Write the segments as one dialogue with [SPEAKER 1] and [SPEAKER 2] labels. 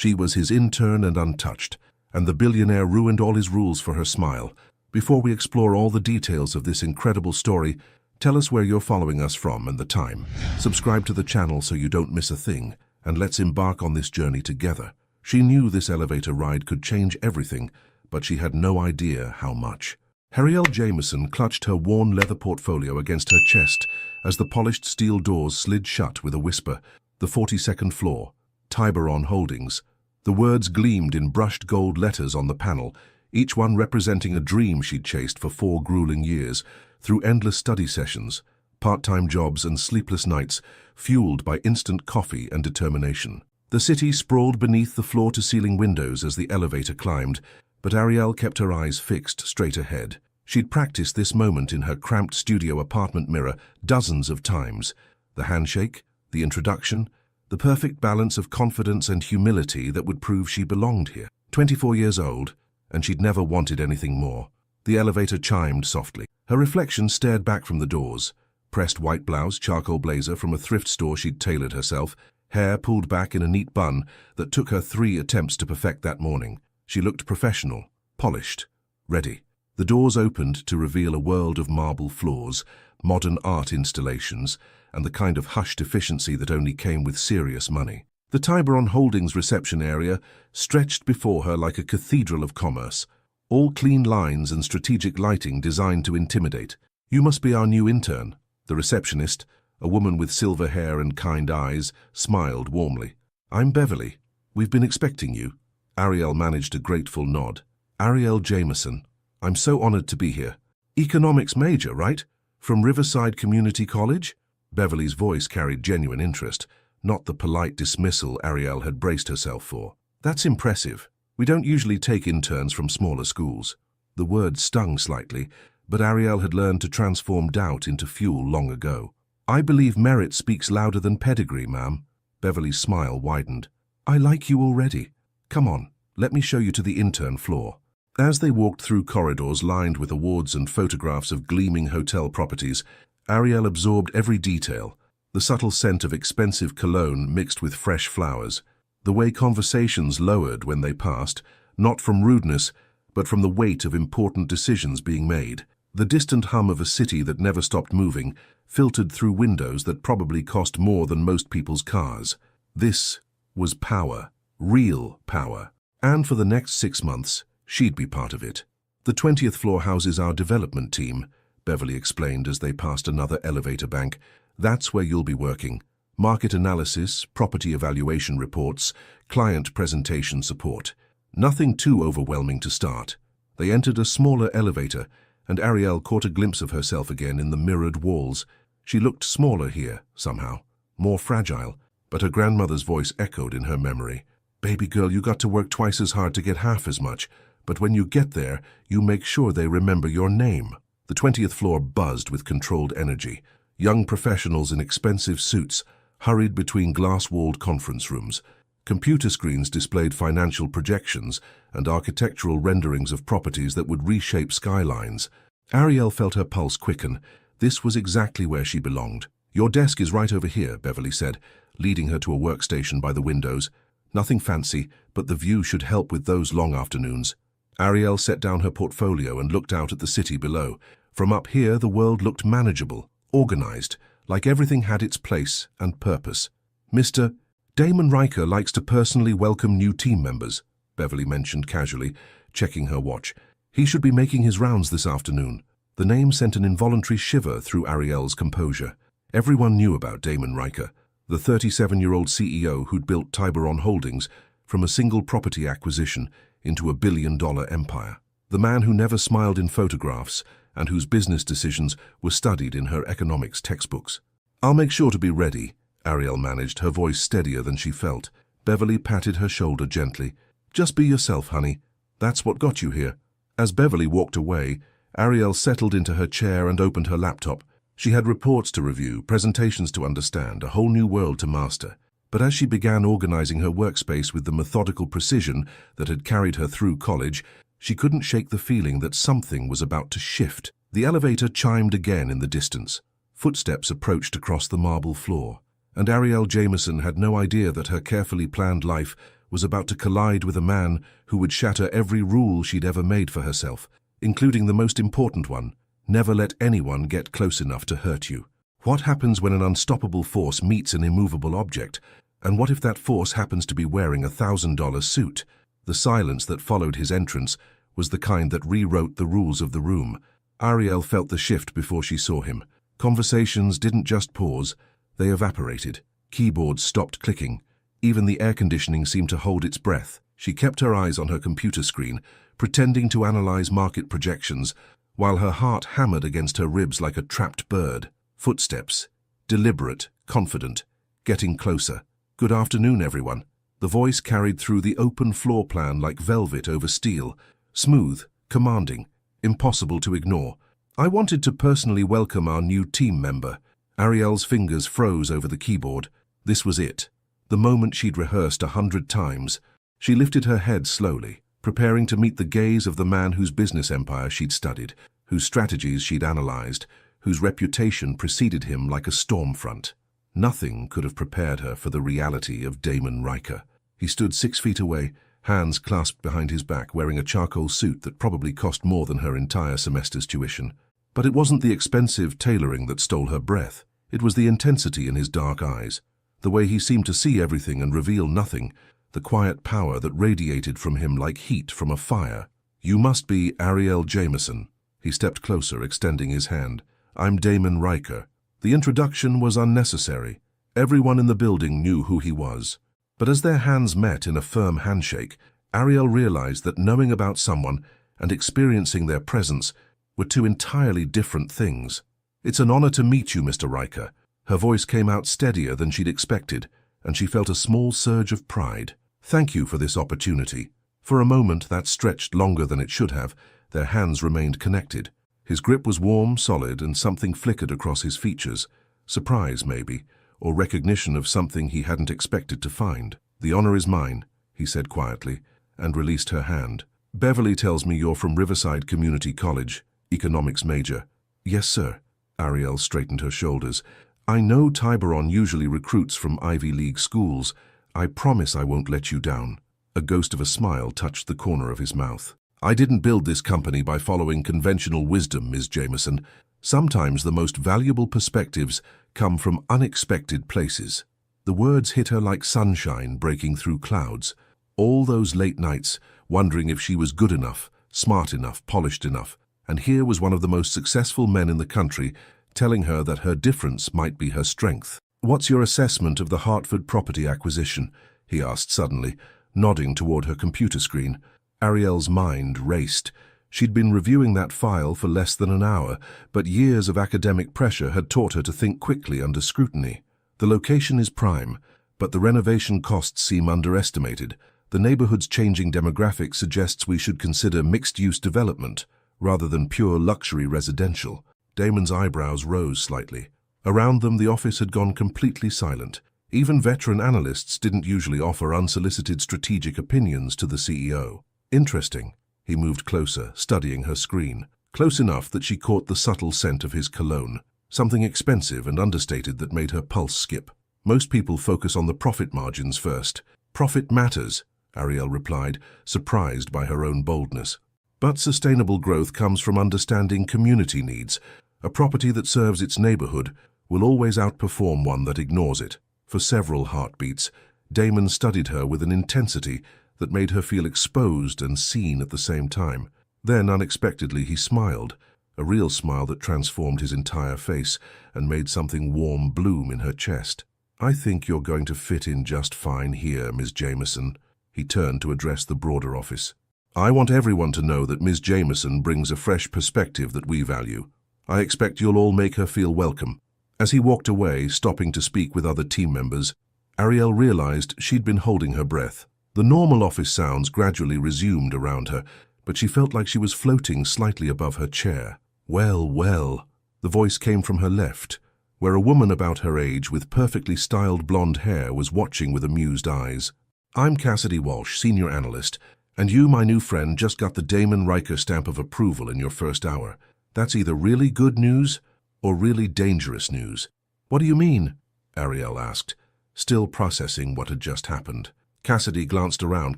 [SPEAKER 1] She was his intern and untouched, and the billionaire ruined all his rules for her smile. Before we explore all the details of this incredible story, tell us where you're following us from and the time. Subscribe to the channel so you don't miss a thing, and let's embark on this journey together. She knew this elevator ride could change everything, but she had no idea how much. Ariel Jameson clutched her worn leather portfolio against her chest as the polished steel doors slid shut with a whisper. The 42nd floor, Tiburon Holdings. The words gleamed in brushed gold letters on the panel, each one representing a dream she'd chased for 4 grueling years, through endless study sessions, part-time jobs and sleepless nights, fueled by instant coffee and determination. The city sprawled beneath the floor-to-ceiling windows as the elevator climbed, but Ariel kept her eyes fixed straight ahead. She'd practiced this moment in her cramped studio apartment mirror dozens of times. The handshake, the introduction, the perfect balance of confidence and humility that would prove she belonged here. 24 years old, and she'd never wanted anything more. The elevator chimed softly. Her reflection stared back from the doors. Pressed white blouse, charcoal blazer from a thrift store she'd tailored herself, hair pulled back in a neat bun that took her 3 attempts to perfect that morning. She looked professional, polished, ready. The doors opened to reveal a world of marble floors, modern art installations, and the kind of hushed efficiency that only came with serious money. The Tiburon Holdings reception area stretched before her like a cathedral of commerce, all clean lines and strategic lighting designed to intimidate. "You must be our new intern." The receptionist, a woman with silver hair and kind eyes, smiled warmly. "I'm Beverly. We've been expecting you." Ariel managed a grateful nod. "Ariel Jameson. I'm so honored to be here." "Economics major, right? From Riverside Community College?" Beverly's voice carried genuine interest, not the polite dismissal Ariel had braced herself for. "That's impressive. We don't usually take interns from smaller schools." The word stung slightly, but Ariel had learned to transform doubt into fuel long ago. "I believe merit speaks louder than pedigree, ma'am." Beverly's smile widened. "I like you already. Come on, let me show you to the intern floor." As they walked through corridors lined with awards and photographs of gleaming hotel properties, Ariel absorbed every detail. The subtle scent of expensive cologne mixed with fresh flowers. The way conversations lowered when they passed, not from rudeness, but from the weight of important decisions being made. The distant hum of a city that never stopped moving filtered through windows that probably cost more than most people's cars. This was power, real power. And for the next 6 months, she'd be part of it. "The 20th floor houses our development team," Beverly explained as they passed another elevator bank. "That's where you'll be working. Market analysis, property evaluation reports, client presentation support. Nothing too overwhelming to start." They entered a smaller elevator, and Ariel caught a glimpse of herself again in the mirrored walls. She looked smaller here, somehow, more fragile, but her grandmother's voice echoed in her memory. "Baby girl, you got to work twice as hard to get half as much, but when you get there, you make sure they remember your name." The 20th floor buzzed with controlled energy. Young professionals in expensive suits hurried between glass-walled conference rooms. Computer screens displayed financial projections and architectural renderings of properties that would reshape skylines. Ariel felt her pulse quicken. This was exactly where she belonged. "Your desk is right over here," Beverly said, leading her to a workstation by the windows. "Nothing fancy, but the view should help with those long afternoons." Ariel set down her portfolio and looked out at the city below. From up here, the world looked manageable, organized, like everything had its place and purpose. "Mr. Damon Riker likes to personally welcome new team members," Beverly mentioned casually, checking her watch. "He should be making his rounds this afternoon." The name sent an involuntary shiver through Ariel's composure. Everyone knew about Damon Riker, the 37-year-old CEO who'd built Tiburon Holdings from a single property acquisition into a billion-dollar empire. The man who never smiled in photographs and whose business decisions were studied in her economics textbooks. "I'll make sure to be ready," Ariel managed, her voice steadier than she felt. Beverly patted her shoulder gently. "Just be yourself, honey. That's what got you here." As Beverly walked away, Ariel settled into her chair and opened her laptop. She had reports to review, presentations to understand, a whole new world to master. But as she began organizing her workspace with the methodical precision that had carried her through college, she couldn't shake the feeling that something was about to shift. The elevator chimed again in the distance. Footsteps approached across the marble floor, and Ariel Jameson had no idea that her carefully planned life was about to collide with a man who would shatter every rule she'd ever made for herself, including the most important one: never let anyone get close enough to hurt you. What happens when an unstoppable force meets an immovable object? And what if that force happens to be wearing a $1,000 suit? The silence that followed his entrance was the kind that rewrote the rules of the room. Ariel felt the shift before she saw him. Conversations didn't just pause, they evaporated. Keyboards stopped clicking. Even the air conditioning seemed to hold its breath. She kept her eyes on her computer screen, pretending to analyze market projections, while her heart hammered against her ribs like a trapped bird. Footsteps. Deliberate, confident, getting closer. "Good afternoon, everyone." The voice carried through the open floor plan like velvet over steel. Smooth, commanding, impossible to ignore. "I wanted to personally welcome our new team member." Ariel's fingers froze over the keyboard. This was it. The moment she'd rehearsed 100 times. She lifted her head slowly, preparing to meet the gaze of the man whose business empire she'd studied, whose strategies she'd analyzed, whose reputation preceded him like a storm front. Nothing could have prepared her for the reality of Damon Riker. He stood 6 feet away, hands clasped behind his back, wearing a charcoal suit that probably cost more than her entire semester's tuition. But it wasn't the expensive tailoring that stole her breath. It was the intensity in his dark eyes, the way he seemed to see everything and reveal nothing, the quiet power that radiated from him like heat from a fire. "You must be Ariel Jameson." He stepped closer, extending his hand. "I'm Damon Riker." The introduction was unnecessary. Everyone in the building knew who he was. But as their hands met in a firm handshake, Ariel realized that knowing about someone and experiencing their presence were two entirely different things. "It's an honor to meet you, Mr. Riker." Her voice came out steadier than she'd expected, and she felt a small surge of pride. "Thank you for this opportunity." For a moment that stretched longer than it should have. Their hands remained connected. His grip was warm, solid, and something flickered across his features. Surprise, maybe, or recognition of something he hadn't expected to find. "The honor is mine," he said quietly, and released her hand. "Beverly tells me you're from Riverside Community College, economics major." "Yes, sir." Ariel straightened her shoulders. "I know Tiburon usually recruits from Ivy League schools. I promise I won't let you down." A ghost of a smile touched the corner of his mouth. "I didn't build this company by following conventional wisdom, Ms. Jameson. Sometimes the most valuable perspectives come from unexpected places." The words hit her like sunshine breaking through clouds. All those late nights, wondering if she was good enough, smart enough, polished enough. And here was one of the most successful men in the country telling her that her difference might be her strength. "What's your assessment of the Hartford property acquisition?" he asked suddenly, nodding toward her computer screen. Ariel's mind raced. She'd been reviewing that file for less than an hour, but years of academic pressure had taught her to think quickly under scrutiny. "The location is prime, but the renovation costs seem underestimated. The neighborhood's changing demographic suggests we should consider mixed-use development rather than pure luxury residential." Damon's eyebrows rose slightly. Around them, the office had gone completely silent. Even veteran analysts didn't usually offer unsolicited strategic opinions to the CEO. "Interesting." He moved closer, studying her screen, close enough that she caught the subtle scent of his cologne, something expensive and understated that made her pulse skip. "Most people focus on the profit margins first." "Profit matters," Ariel replied, surprised by her own boldness. "But sustainable growth comes from understanding community needs. A property that serves its neighborhood will always outperform one that ignores it." For several heartbeats, Damon studied her with an intensity that made her feel exposed and seen at the same time. Then, unexpectedly, he smiled, a real smile that transformed his entire face and made something warm bloom in her chest. "I think you're going to fit in just fine here, Ms. Jameson." He turned to address the broader office. "I want everyone to know that Ms. Jameson brings a fresh perspective that we value. I expect you'll all make her feel welcome." As he walked away, stopping to speak with other team members, Ariel realized she'd been holding her breath. The normal office sounds gradually resumed around her, but she felt like she was floating slightly above her chair. "Well, well." The voice came from her left, where a woman about her age with perfectly styled blonde hair was watching with amused eyes. "I'm Cassidy Walsh, senior analyst, and you, my new friend, just got the Damon Riker stamp of approval in your first hour. That's either really good news or really dangerous news." "What do you mean?" Ariel asked, still processing what had just happened. Cassidy glanced around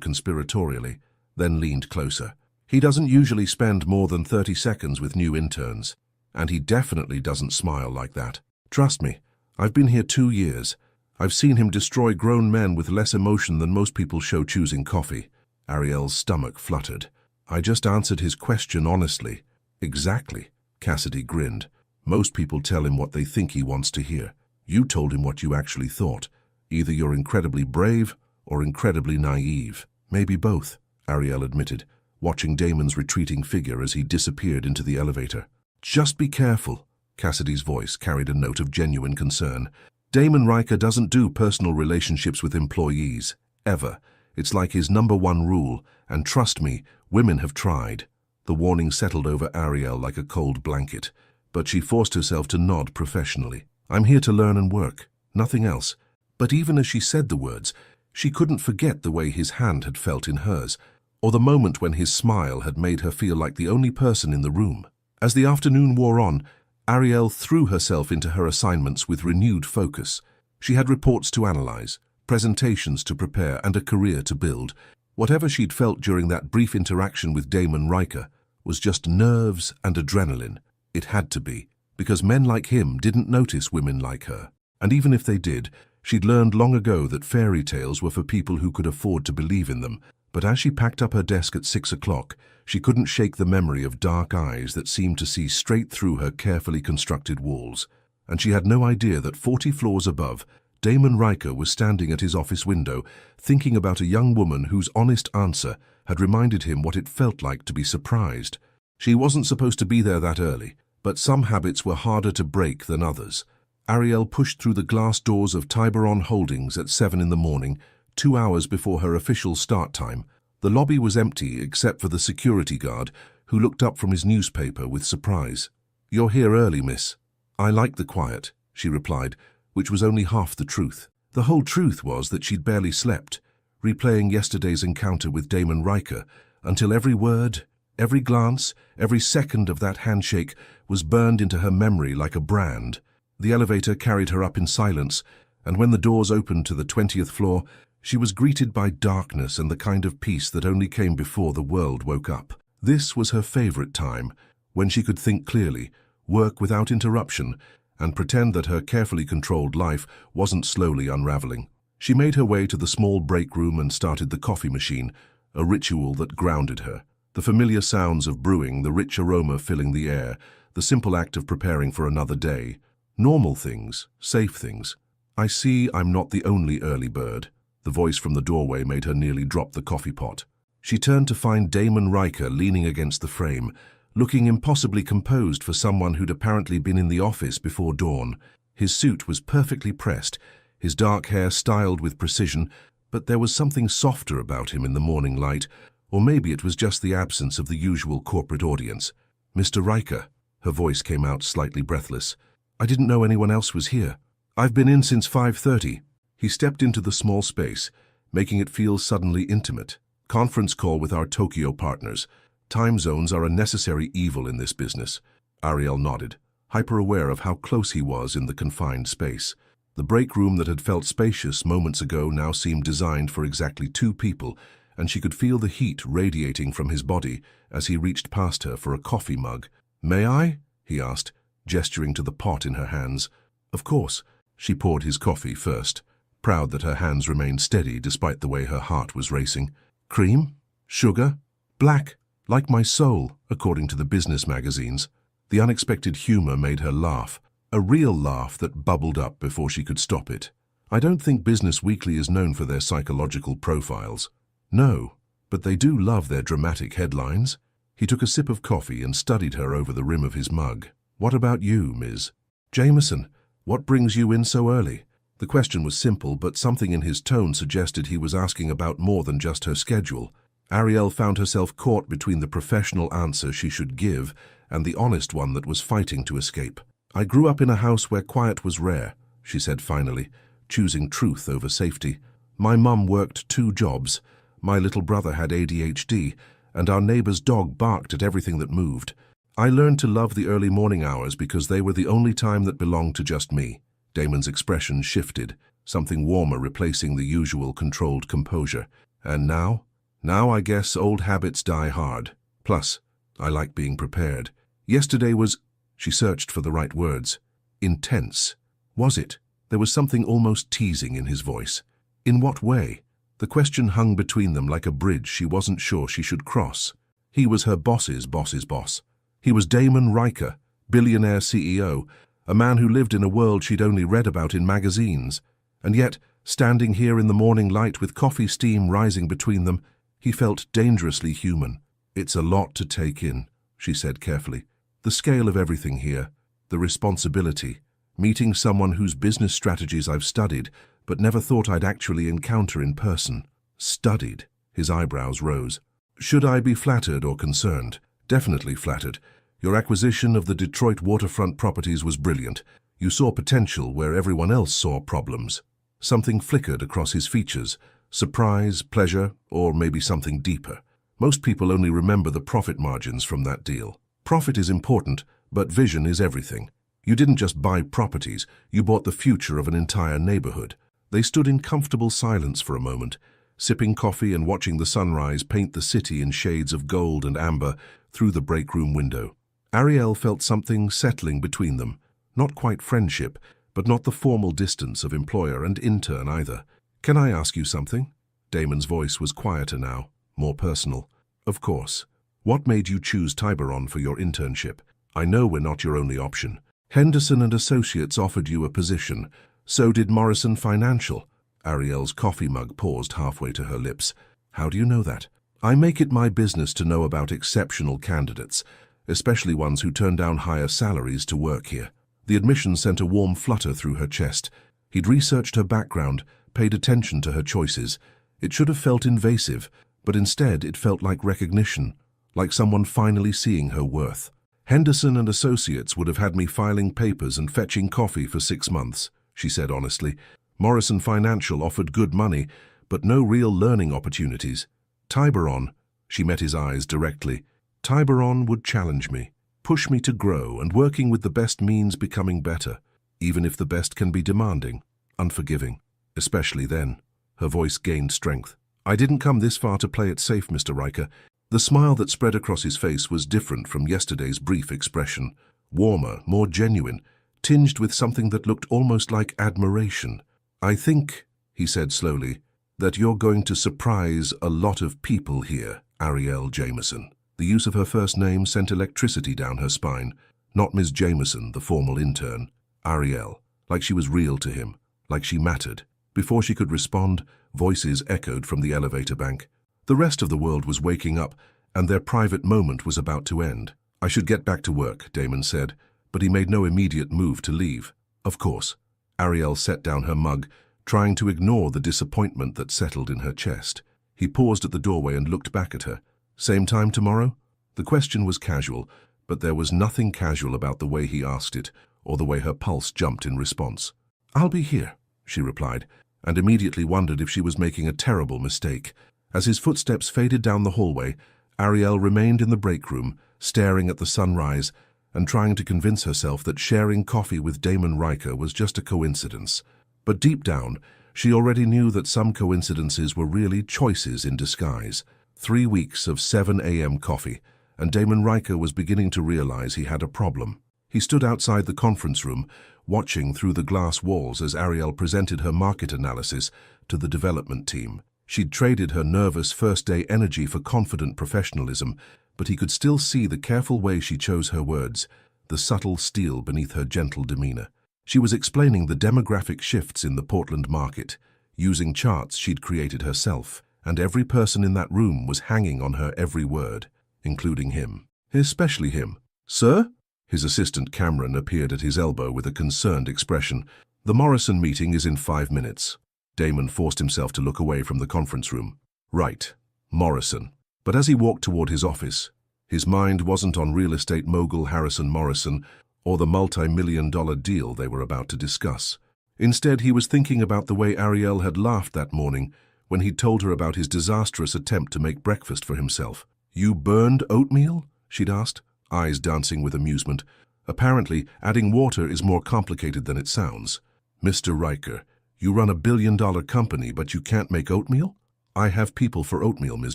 [SPEAKER 1] conspiratorially, then leaned closer. He doesn't usually spend more than 30 seconds with new interns, and he definitely doesn't smile like that. Trust me, I've been here 2 years. I've seen him destroy grown men with less emotion than most people show choosing coffee. Ariel's stomach fluttered. I just answered his question honestly. Exactly, Cassidy grinned. Most people tell him what they think he wants to hear. You told him what you actually thought. Either you're incredibly brave or incredibly naive. Maybe both, Ariel admitted, watching Damon's retreating figure as he disappeared into the elevator. Just be careful. Cassidy's voice carried a note of genuine concern. Damon Riker doesn't do personal relationships with employees, ever. It's like his #1 rule, and trust me, women have tried. The warning settled over Ariel like a cold blanket, but she forced herself to nod professionally. I'm here to learn and work, nothing else. But even as she said the words, she couldn't forget the way his hand had felt in hers, or the moment when his smile had made her feel like the only person in the room. As the afternoon wore on, Ariel threw herself into her assignments with renewed focus. She had reports to analyze, presentations to prepare, and a career to build. Whatever she'd felt during that brief interaction with Damon Riker was just nerves and adrenaline. It had to be, because men like him didn't notice women like her. And even if they did, she'd learned long ago that fairy tales were for people who could afford to believe in them. But as she packed up her desk at 6 o'clock, she couldn't shake the memory of dark eyes that seemed to see straight through her carefully constructed walls. And she had no idea that 40 floors above, Damon Riker was standing at his office window, thinking about a young woman whose honest answer had reminded him what it felt like to be surprised. She wasn't supposed to be there that early, but some habits were harder to break than others. Ariel pushed through the glass doors of Tiburon Holdings at 7 in the morning, 2 hours before her official start time. The lobby was empty except for the security guard, who looked up from his newspaper with surprise. "You're here early, miss." "I like the quiet," she replied, which was only half the truth. The whole truth was that she'd barely slept, replaying yesterday's encounter with Damon Riker, until every word, every glance, every second of that handshake was burned into her memory like a brand. The elevator carried her up in silence, and when the doors opened to the 20th floor, she was greeted by darkness and the kind of peace that only came before the world woke up. This was her favorite time, when she could think clearly, work without interruption, and pretend that her carefully controlled life wasn't slowly unraveling. She made her way to the small break room and started the coffee machine, a ritual that grounded her. The familiar sounds of brewing, the rich aroma filling the air, the simple act of preparing for another day. Normal things, safe things. "I see I'm not the only early bird." The voice from the doorway made her nearly drop the coffee pot. She turned to find Damon Riker leaning against the frame, looking impossibly composed for someone who'd apparently been in the office before dawn. His suit was perfectly pressed, his dark hair styled with precision, but there was something softer about him in the morning light, or maybe it was just the absence of the usual corporate audience. "Mr. Riker," her voice came out slightly breathless. "I didn't know anyone else was here. I've been in since 5:30. He stepped into the small space, making it feel suddenly intimate. "Conference call with our Tokyo partners. Time zones are a necessary evil in this business." Ariel nodded, hyper-aware of how close he was in the confined space. The break room that had felt spacious moments ago now seemed designed for exactly 2 people, and she could feel the heat radiating from his body as he reached past her for a coffee mug. "May I?" he asked, gesturing to the pot in her hands. "Of course." She poured his coffee first, proud that her hands remained steady despite the way her heart was racing. "Cream? Sugar? Black? Like my soul," according to the business magazines. The unexpected humor made her laugh, a real laugh that bubbled up before she could stop it. "I don't think Business Weekly is known for their psychological profiles." "No, but they do love their dramatic headlines." He took a sip of coffee and studied her over the rim of his mug. "What about you, Ms. Jameson? What brings you in so early?" The question was simple, but something in his tone suggested he was asking about more than just her schedule. Ariel found herself caught between the professional answer she should give and the honest one that was fighting to escape. "I grew up in a house where quiet was rare," she said finally, choosing truth over safety. "My mum worked 2 jobs. My little brother had ADHD, and our neighbor's dog barked at everything that moved. I learned to love the early morning hours because they were the only time that belonged to just me." Damon's expression shifted. something warmer replacing the usual controlled composure. And now? Now I guess old habits die hard. Plus, I like being prepared. Yesterday was, she searched for the right words, intense. Was it? There was something almost teasing in his voice. In what way? The question hung between them like a bridge she wasn't sure she should cross. He was her boss's boss's boss. He was Damon Riker, billionaire CEO, a man who lived in a world she'd only read about in magazines. And yet, standing here in the morning light with coffee steam rising between them, he felt dangerously human. It's a lot to take in, she said carefully. The scale of everything here, the responsibility, meeting someone whose business strategies I've studied, but never thought I'd actually encounter in person. Studied? His eyebrows rose. Should I be flattered or concerned? Definitely flattered. Your acquisition of the Detroit waterfront properties was brilliant. You saw potential where everyone else saw problems. Something flickered across his features. Surprise, pleasure, or maybe something deeper. Most people only remember the profit margins from that deal. Profit is important, but vision is everything. You didn't just buy properties, you bought the future of an entire neighborhood. They stood in comfortable silence for a moment, sipping coffee and watching the sunrise paint the city in shades of gold and amber through the break room window. Ariel felt something settling between them. Not quite friendship, but not the formal distance of employer and intern either. Can I ask you something? Damon's voice was quieter now, more personal. Of course. What made you choose Tiburon for your internship? I know we're not your only option. Henderson and Associates offered you a position. So did Morrison Financial. Ariel's coffee mug paused halfway to her lips. How do you know that? I make it my business to know about exceptional candidates, especially ones who turn down higher salaries to work here. The admission sent a warm flutter through her chest. He'd researched her background, paid attention to her choices. It should have felt invasive, but instead it felt like recognition, like someone finally seeing her worth. Henderson and Associates would have had me filing papers and fetching coffee for 6 months, she said honestly. Morrison Financial offered good money, but no real learning opportunities. Tiburon, she met his eyes directly. Tiburon would challenge me, push me to grow, and working with the best means becoming better, even if the best can be demanding, unforgiving, especially then. Her voice gained strength. I didn't come this far to play it safe, Mr. Riker. The smile that spread across his face was different from yesterday's brief expression, warmer, more genuine, tinged with something that looked almost like admiration. I think, he said slowly, that you're going to surprise a lot of people here, Ariel Jameson. The use of her first name sent electricity down her spine. Not Ms. Jameson, the formal intern. Ariel, like she was real to him, like she mattered. Before she could respond, voices echoed from the elevator bank. The rest of the world was waking up, and their private moment was about to end. I should get back to work, Damon said, but he made no immediate move to leave. Of course. Ariel set down her mug, trying to ignore the disappointment that settled in her chest. He paused at the doorway and looked back at her. Same time tomorrow? The question was casual, but there was nothing casual about the way he asked it, or the way her pulse jumped in response. I'll be here, she replied, and immediately wondered if she was making a terrible mistake. As his footsteps faded down the hallway, Ariel remained in the break room, staring at the sunrise and trying to convince herself that sharing coffee with Damon Riker was just a coincidence. But deep down, she already knew that some coincidences were really choices in disguise. 3 weeks of 7 a.m. coffee, and Damon Riker was beginning to realize he had a problem. He stood outside the conference room, watching through the glass walls as Ariel presented her market analysis to the development team. She'd traded her nervous first-day energy for confident professionalism, but he could still see the careful way she chose her words, the subtle steel beneath her gentle demeanor. She was explaining the demographic shifts in the Portland market, using charts she'd created herself, and every person in that room was hanging on her every word, including him. Especially him. Sir? His assistant Cameron appeared at his elbow with a concerned expression. The Morrison meeting is in 5 minutes. Damon forced himself to look away from the conference room. Right, Morrison. But as he walked toward his office, his mind wasn't on real estate mogul Harrison Morrison or the multi-million-dollar deal they were about to discuss. Instead, he was thinking about the way Ariel had laughed that morning when he'd told her about his disastrous attempt to make breakfast for himself. You burned oatmeal? She'd asked, eyes dancing with amusement. Apparently, adding water is more complicated than it sounds. Mr. Riker, You run a billion-dollar company, but you can't make oatmeal? I have people for oatmeal, Ms.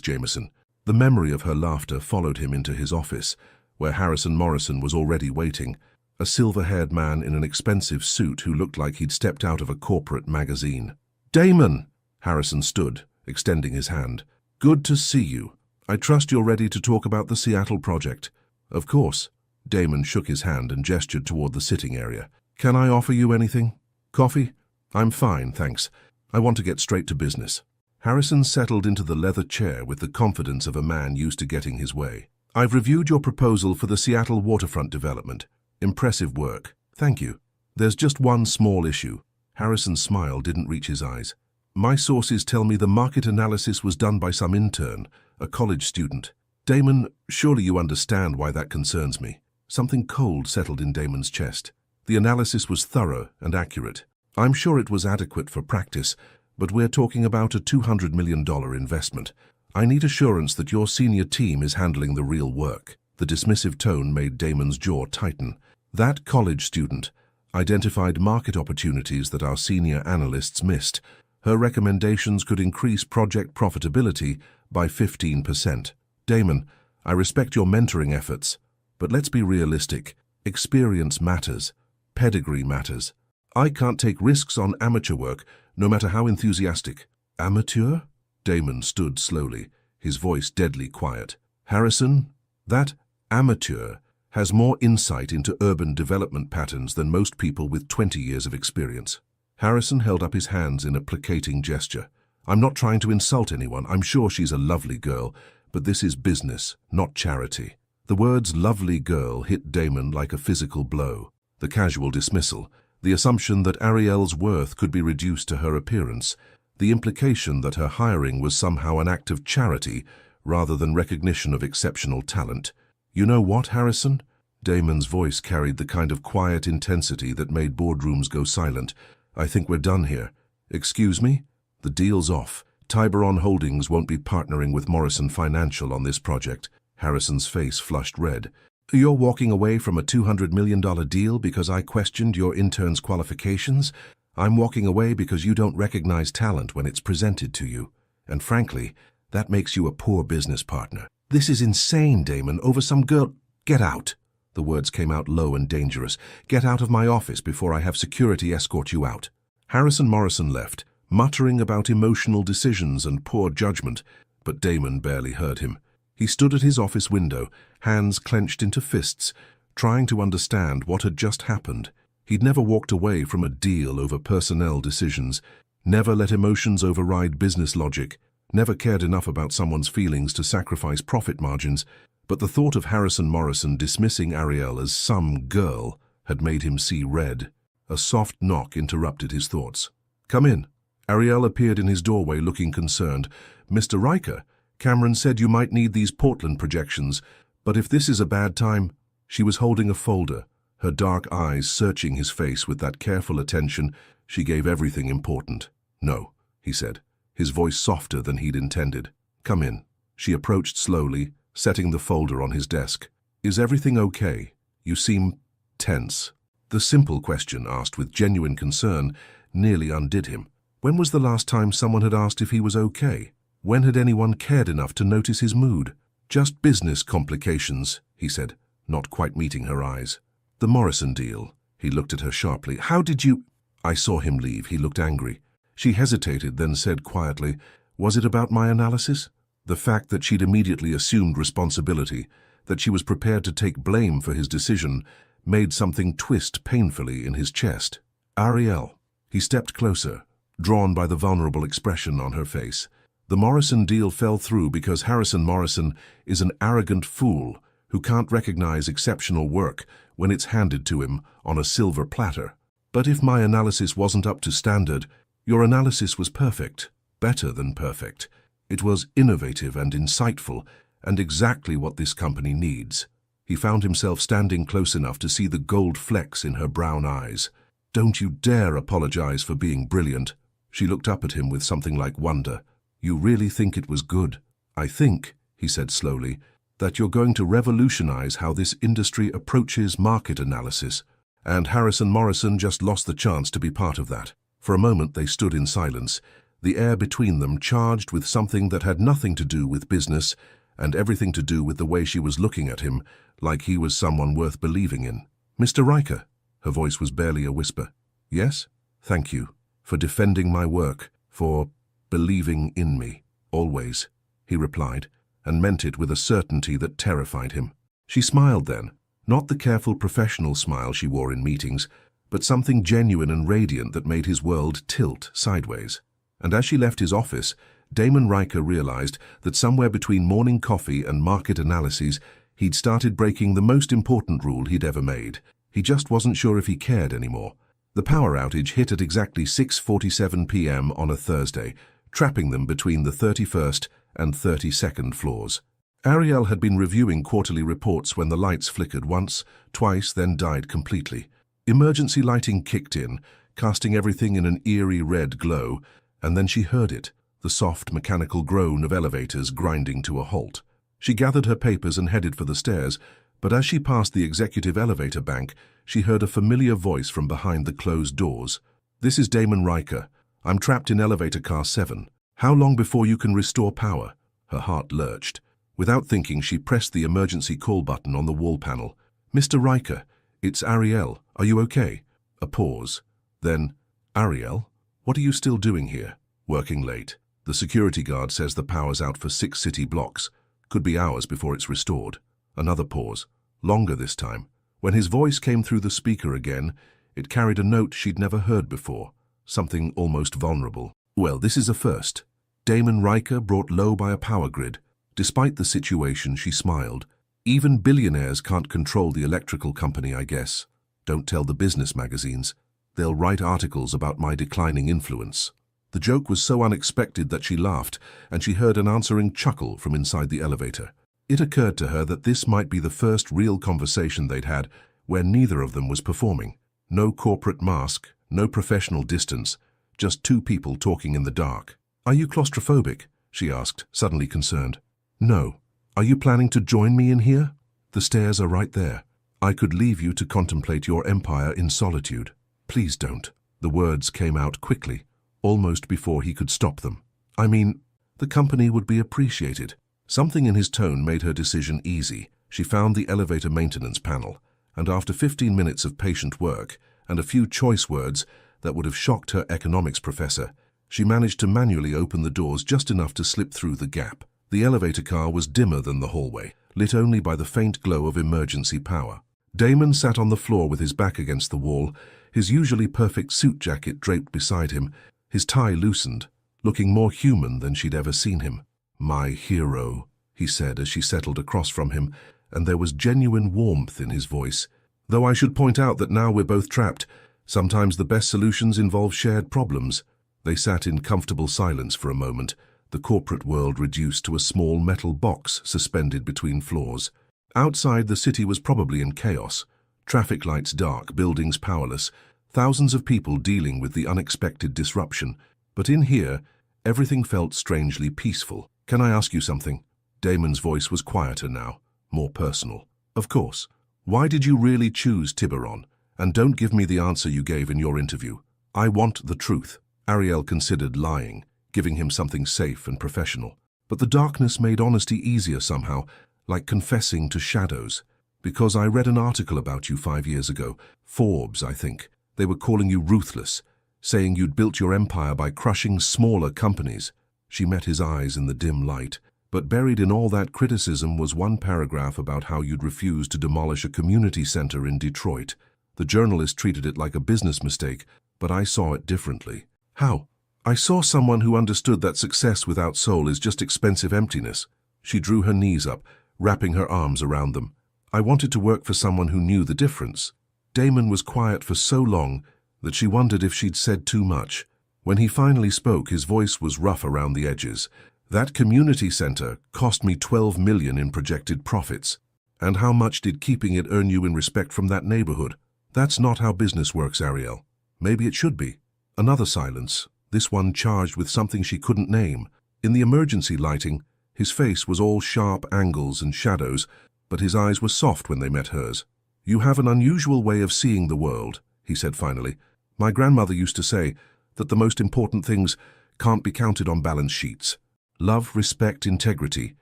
[SPEAKER 1] Jameson. The memory of her laughter followed him into his office, where Harrison Morrison was already waiting, a silver-haired man in an expensive suit who looked like he'd stepped out of a corporate magazine. Damon! Harrison stood, extending his hand. Good to see you. I trust you're ready to talk about the Seattle project. Of course. Damon shook his hand and gestured toward the sitting area. Can I offer you anything? Coffee? I'm fine, thanks. I want to get straight to business. Harrison settled into the leather chair with the confidence of a man used to getting his way. I've reviewed your proposal for the Seattle waterfront development. Impressive work. Thank you. There's just one small issue. Harrison's smile didn't reach his eyes. My sources tell me the market analysis was done by some intern, a college student. Damon, surely you understand why that concerns me. Something cold settled in Damon's chest. The analysis was thorough and accurate. I'm sure it was adequate for practice, but we're talking about a $200 million investment. I need assurance that your senior team is handling the real work. The dismissive tone made Damon's jaw tighten. That college student identified market opportunities that our senior analysts missed. Her recommendations could increase project profitability by 15%. Damon, I respect your mentoring efforts, but let's be realistic. Experience matters. Pedigree matters. I can't take risks on amateur work, no matter how enthusiastic. Amateur? Damon stood slowly, his voice deadly quiet. Harrison, that amateur has more insight into urban development patterns than most people with 20 years of experience. Harrison held up his hands in a placating gesture. I'm not trying to insult anyone. I'm sure she's a lovely girl, but this is business, not charity. The words lovely girl hit Damon like a physical blow. The casual dismissal, the assumption that Ariel's worth could be reduced to her appearance, the implication that her hiring was somehow an act of charity rather than recognition of exceptional talent. You know what, Harrison? Damon's voice carried the kind of quiet intensity that made boardrooms go silent. I think we're done here. Excuse me? The deal's off. Tiburon Holdings won't be partnering with Morrison Financial on this project. Harrison's face flushed red. You're walking away from a $200 million deal because I questioned your intern's qualifications? I'm walking away because you don't recognize talent when it's presented to you. And frankly, that makes you a poor business partner. This is insane, Damon, over some girl. Get out. The words came out low and dangerous. Get out of my office before I have security escort you out. Harrison Morrison left, muttering about emotional decisions and poor judgment, but Damon barely heard him. He stood at his office window, hands clenched into fists, trying to understand what had just happened. He'd never walked away from a deal over personnel decisions, never let emotions override business logic, never cared enough about someone's feelings to sacrifice profit margins, but the thought of Harrison Morrison dismissing Ariel as some girl had made him see red. A soft knock interrupted his thoughts. Come in. Ariel appeared in his doorway looking concerned. Mr. Riker, Cameron said you might need these Portland projections, but if this is a bad time... She was holding a folder, her dark eyes searching his face with that careful attention she gave everything important. No, he said, his voice softer than he'd intended. Come in. She approached slowly, setting the folder on his desk. Is everything okay? You seem tense. The simple question, asked with genuine concern, nearly undid him. When was the last time someone had asked if he was okay? When had anyone cared enough to notice his mood? Just business complications, he said, not quite meeting her eyes. The Morrison deal. He looked at her sharply. How did you... I saw him leave. He looked angry. She hesitated, then said quietly, was it about my analysis? The fact that she'd immediately assumed responsibility, that she was prepared to take blame for his decision, made something twist painfully in his chest. Ariel. He stepped closer, drawn by the vulnerable expression on her face. The Morrison deal fell through because Harrison Morrison is an arrogant fool who can't recognize exceptional work when it's handed to him on a silver platter. But if my analysis wasn't up to standard, your analysis was perfect, better than perfect. It was innovative and insightful, and exactly what this company needs. He found himself standing close enough to see the gold flecks in her brown eyes. Don't you dare apologize for being brilliant. She looked up at him with something like wonder. You really think it was good? I think, he said slowly, that you're going to revolutionize how this industry approaches market analysis. And Harrison Morrison just lost the chance to be part of that. For a moment they stood in silence, the air between them charged with something that had nothing to do with business and everything to do with the way she was looking at him, like he was someone worth believing in. "Mr. Riker," her voice was barely a whisper. "Yes? Thank you. For defending my work. For believing in me. Always," he replied, and meant it with a certainty that terrified him. She smiled then, not the careful professional smile she wore in meetings, but something genuine and radiant that made his world tilt sideways. And as she left his office, Damon Riker realized that somewhere between morning coffee and market analyses, he'd started breaking the most important rule he'd ever made. He just wasn't sure if he cared anymore. The power outage hit at exactly 6:47 p.m. on a Thursday, trapping them between the 31st and 32nd floors. Ariel had been reviewing quarterly reports when the lights flickered once, twice, then died completely. Emergency lighting kicked in, casting everything in an eerie red glow, and then she heard it, the soft mechanical groan of elevators grinding to a halt. She gathered her papers and headed for the stairs, but as she passed the executive elevator bank, she heard a familiar voice from behind the closed doors. "This is Damon Riker. I'm trapped in elevator car 7. How long before you can restore power?" Her heart lurched. Without thinking, she pressed the emergency call button on the wall panel. "Mr. Riker, it's Ariel. Are you okay?" A pause. Then, "Ariel, what are you still doing here?" "Working late. The security guard says the power's out for 6 city blocks. Could be hours before it's restored." Another pause. Longer this time. When his voice came through the speaker again, it carried a note she'd never heard before. Something almost vulnerable. "Well, this is a first. Damon Riker brought low by a power grid." Despite the situation, she smiled. "Even billionaires can't control the electrical company, I guess. Don't tell the business magazines. They'll write articles about my declining influence." The joke was so unexpected that she laughed, and she heard an answering chuckle from inside the elevator. It occurred to her that this might be the first real conversation they'd had where neither of them was performing. No corporate mask, no professional distance, just two people talking in the dark. "Are you claustrophobic?" she asked, suddenly concerned. "No. Are you planning to join me in here? The stairs are right there. I could leave you to contemplate your empire in solitude." "Please don't." The words came out quickly, almost before he could stop them. "I mean, the company would be appreciated." Something in his tone made her decision easy. She found the elevator maintenance panel, and after 15 minutes of patient work and a few choice words that would have shocked her economics professor, she managed to manually open the doors just enough to slip through the gap. The elevator car was dimmer than the hallway, lit only by the faint glow of emergency power. Damon sat on the floor with his back against the wall, his usually perfect suit jacket draped beside him, his tie loosened, looking more human than she'd ever seen him. "My hero," he said as she settled across from him, and there was genuine warmth in his voice. "Though I should point out that now we're both trapped, sometimes the best solutions involve shared problems." They sat in comfortable silence for a moment, the corporate world reduced to a small metal box suspended between floors. Outside, the city was probably in chaos. Traffic lights dark, buildings powerless, thousands of people dealing with the unexpected disruption. But in here, everything felt strangely peaceful. "Can I ask you something?" Damon's voice was quieter now, more personal. "Of course. Why did you really choose Tiburon? And don't give me the answer you gave in your interview. I want the truth." Ariel considered lying, giving him something safe and professional. But the darkness made honesty easier somehow, like confessing to shadows. "Because I read an article about you 5 years ago. Forbes, I think. They were calling you ruthless, saying you'd built your empire by crushing smaller companies." She met his eyes in the dim light, but buried in all that criticism was one paragraph about how you'd refused to demolish a community center in Detroit. The journalist treated it like a business mistake, but I saw it differently. "How?" "I saw someone who understood that success without soul is just expensive emptiness." She drew her knees up, wrapping her arms around them. "I wanted to work for someone who knew the difference." Damon was quiet for so long that she wondered if she'd said too much. When he finally spoke, his voice was rough around the edges. "That community center cost me $12 million in projected profits. And how much did keeping it earn you in respect from that neighborhood? That's not how business works, Ariel. Maybe it should be." Another silence, this one charged with something she couldn't name. In the emergency lighting, his face was all sharp angles and shadows, but his eyes were soft when they met hers. "You have an unusual way of seeing the world," he said finally. "My grandmother used to say, that the most important things can't be counted on balance sheets. Love, respect, integrity.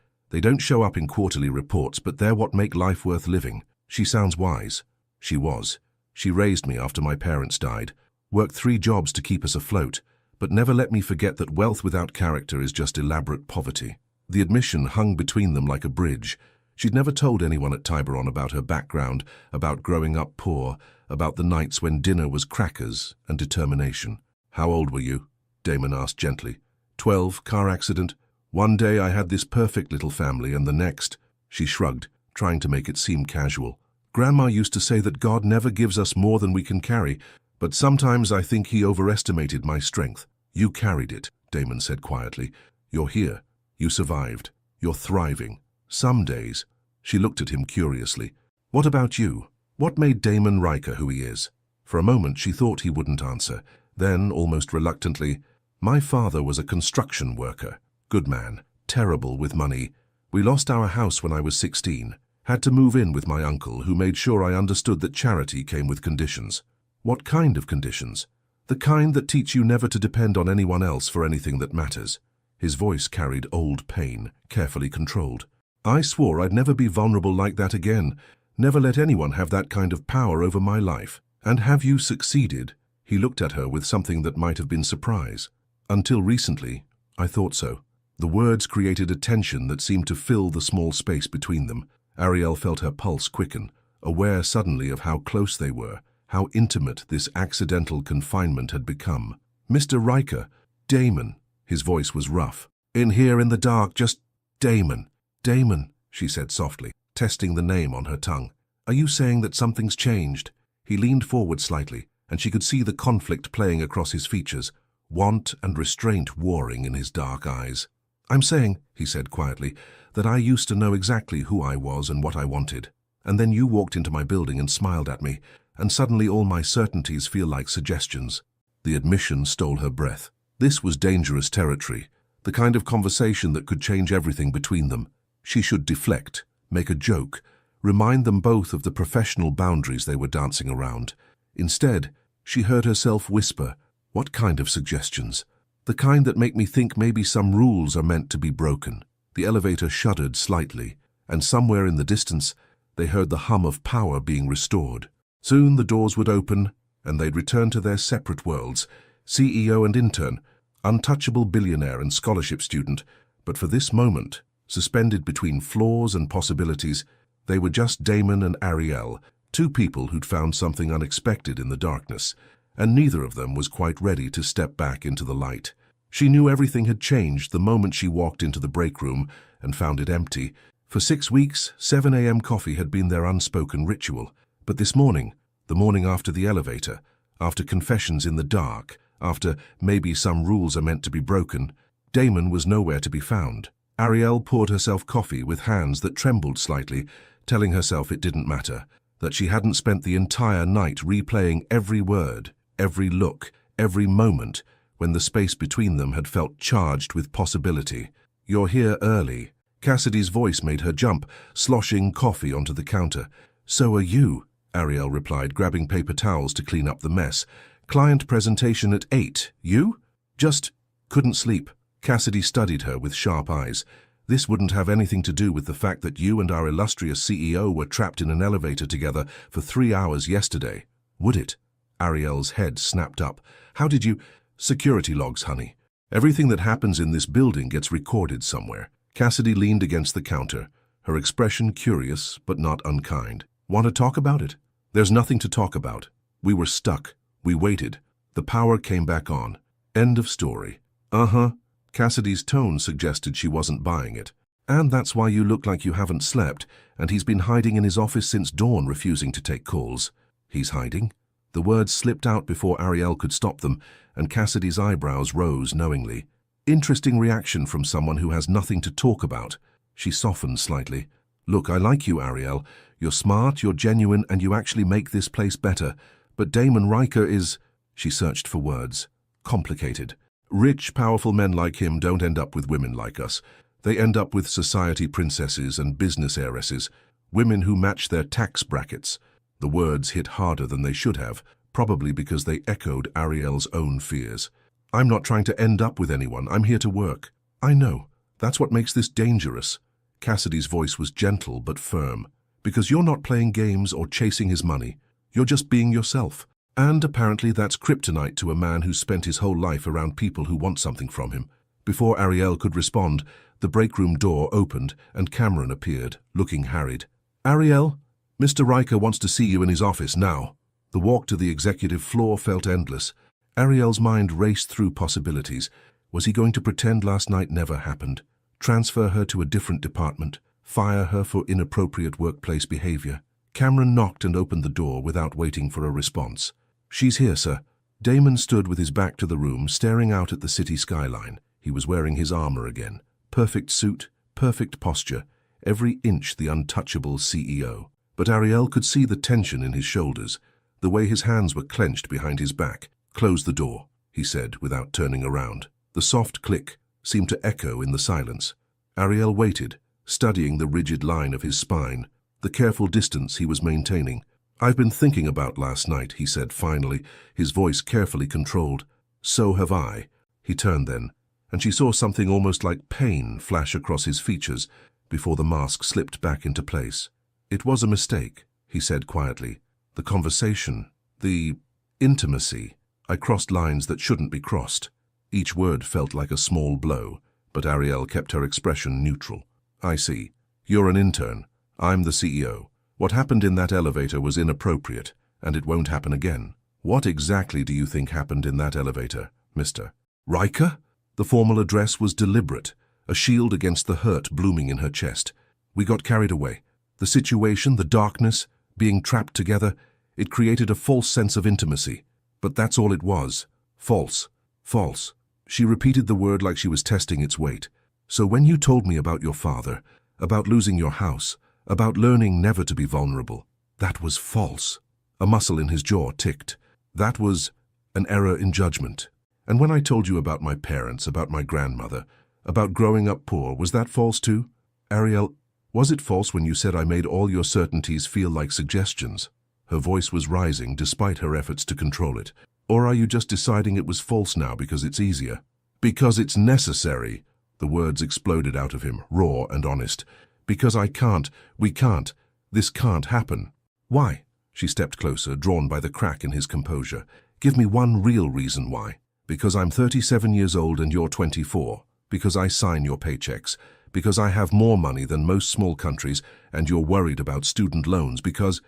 [SPEAKER 1] They don't show up in quarterly reports, but they're what make life worth living. She sounds wise. She was. She raised me after my parents died, worked 3 jobs to keep us afloat, but never let me forget that wealth without character is just elaborate poverty. The admission hung between them like a bridge. She'd never told anyone at Tiburon about her background, about growing up poor, about the nights when dinner was crackers and determination. "How old were you?" Damon asked gently. 12, car accident. One day I had this perfect little family, and the next—" She shrugged, trying to make it seem casual. "Grandma used to say that God never gives us more than we can carry, but sometimes I think he overestimated my strength." "You carried it," Damon said quietly. "You're here. You survived. You're thriving. Some days—" She looked at him curiously. "What about you? What made Damon Riker who he is?" For a moment she thought he wouldn't answer. Then, almost reluctantly, "My father was a construction worker. Good man. Terrible with money. We lost our house when I was 16. Had to move in with my uncle, who made sure I understood that charity came with conditions." "What kind of conditions?" "The kind that teach you never to depend on anyone else for anything that matters." His voice carried old pain, carefully controlled. "I swore I'd never be vulnerable like that again, never let anyone have that kind of power over my life. And have you succeeded?" He looked at her with something that might have been surprise. "Until recently, I thought so." The words created a tension that seemed to fill the small space between them. Ariel felt her pulse quicken, aware suddenly of how close they were, how intimate this accidental confinement had become. "Mr. Riker, Damon." His voice was rough. "In here in the dark, just Damon." "Damon," she said softly, testing the name on her tongue. "Are you saying that something's changed?" He leaned forward slightly, and she could see the conflict playing across his features, want and restraint warring in his dark eyes. "I'm saying," he said quietly, "that I used to know exactly who I was and what I wanted. And then you walked into my building and smiled at me, and suddenly all my certainties feel like suggestions." The admission stole her breath. This was dangerous territory, the kind of conversation that could change everything between them. She should deflect, make a joke, remind them both of the professional boundaries they were dancing around. Instead, she heard herself whisper, "What kind of suggestions?" "The kind that make me think maybe some rules are meant to be broken." The elevator shuddered slightly, and somewhere in the distance, they heard the hum of power being restored. Soon the doors would open, and they'd return to their separate worlds, CEO and intern, untouchable billionaire and scholarship student. But for this moment, suspended between flaws and possibilities, they were just Damon and Ariel, 2 people who'd found something unexpected in the darkness, and neither of them was quite ready to step back into the light. She knew everything had changed the moment she walked into the break room and found it empty. For 6 weeks, 7 a.m. coffee had been their unspoken ritual. But this morning, the morning after the elevator, after confessions in the dark, after maybe some rules are meant to be broken, Damon was nowhere to be found. Ariel poured herself coffee with hands that trembled slightly, telling herself it didn't matter, that she hadn't spent the entire night replaying every word, every look, every moment, when the space between them had felt charged with possibility. "You're here early." Cassidy's voice made her jump, sloshing coffee onto the counter. "So are you," Ariel replied, grabbing paper towels to clean up the mess. "Client presentation at 8. You?" "Just couldn't sleep." Cassidy studied her with sharp eyes. "This wouldn't have anything to do with the fact that you and our illustrious CEO were trapped in an elevator together for 3 hours yesterday, would it?" Ariel's head snapped up. "How did you—" "Security logs, honey. Everything that happens in this building gets recorded somewhere." Cassidy leaned against the counter, her expression curious but not unkind. "Want to talk about it?" "There's nothing to talk about. We were stuck. We waited. The power came back on. End of story." "Uh-huh." Cassidy's tone suggested she wasn't buying it. "And that's why you look like you haven't slept, and he's been hiding in his office since dawn, refusing to take calls." "He's hiding?" The words slipped out before Ariel could stop them, and Cassidy's eyebrows rose knowingly. Interesting reaction from someone who has nothing to talk about. She softened slightly. "Look, I like you, Ariel. You're smart, you're genuine, and you actually make this place better. But Damon Riker is—" She searched for words. "Complicated. Rich, powerful men like him don't end up with women like us. They end up with society princesses and business heiresses, women who match their tax brackets." The words hit harder than they should have, probably because they echoed Ariel's own fears. I'm not trying to end up with anyone. I'm here to work. I know. That's what makes this dangerous. Cassidy's voice was gentle but firm. Because you're not playing games or chasing his money. You're just being yourself. And apparently that's kryptonite to a man who's spent his whole life around people who want something from him. Before Ariel could respond, the break room door opened and Cameron appeared, looking harried. Ariel, Mr. Riker wants to see you in his office now. The walk to the executive floor felt endless. Ariel's mind raced through possibilities. Was he going to pretend last night never happened? Transfer her to a different department? Fire her for inappropriate workplace behavior? Cameron knocked and opened the door without waiting for a response. She's here, sir. Damon stood with his back to the room, staring out at the city skyline. He was wearing his armor again. Perfect suit, perfect posture, every inch the untouchable CEO. But Ariel could see the tension in his shoulders, the way his hands were clenched behind his back. Close the door, he said without turning around. The soft click seemed to echo in the silence. Ariel waited, studying the rigid line of his spine, the careful distance he was maintaining. I've been thinking about last night, he said finally, his voice carefully controlled. So have I. He turned then, and she saw something almost like pain flash across his features before the mask slipped back into place. It was a mistake, he said quietly. The conversation, the intimacy. I crossed lines that shouldn't be crossed. Each word felt like a small blow, but Ariel kept her expression neutral. I see. You're an intern. I'm the CEO. What happened in that elevator was inappropriate, and it won't happen again. What exactly do you think happened in that elevator, Mr. Riker? The formal address was deliberate, a shield against the hurt blooming in her chest. We got carried away. The situation, the darkness, being trapped together, it created a false sense of intimacy. But that's all it was. False. False. She repeated the word like she was testing its weight. So when you told me about your father, about losing your house, about learning never to be vulnerable, that was false. A muscle in his jaw ticked. That was an error in judgment. And when I told you about my parents, about my grandmother, about growing up poor, was that false too? Ariel, was it false when you said I made all your certainties feel like suggestions? Her voice was rising despite her efforts to control it. Or are you just deciding it was false now because it's easier? Because it's necessary. The words exploded out of him, raw and honest. Because I can't, we can't, this can't happen. Why? She stepped closer, drawn by the crack in his composure. Give me one real reason why. Because I'm 37 years old and you're 24. Because I sign your paychecks. Because I have more money than most small countries and you're worried about student loans. Because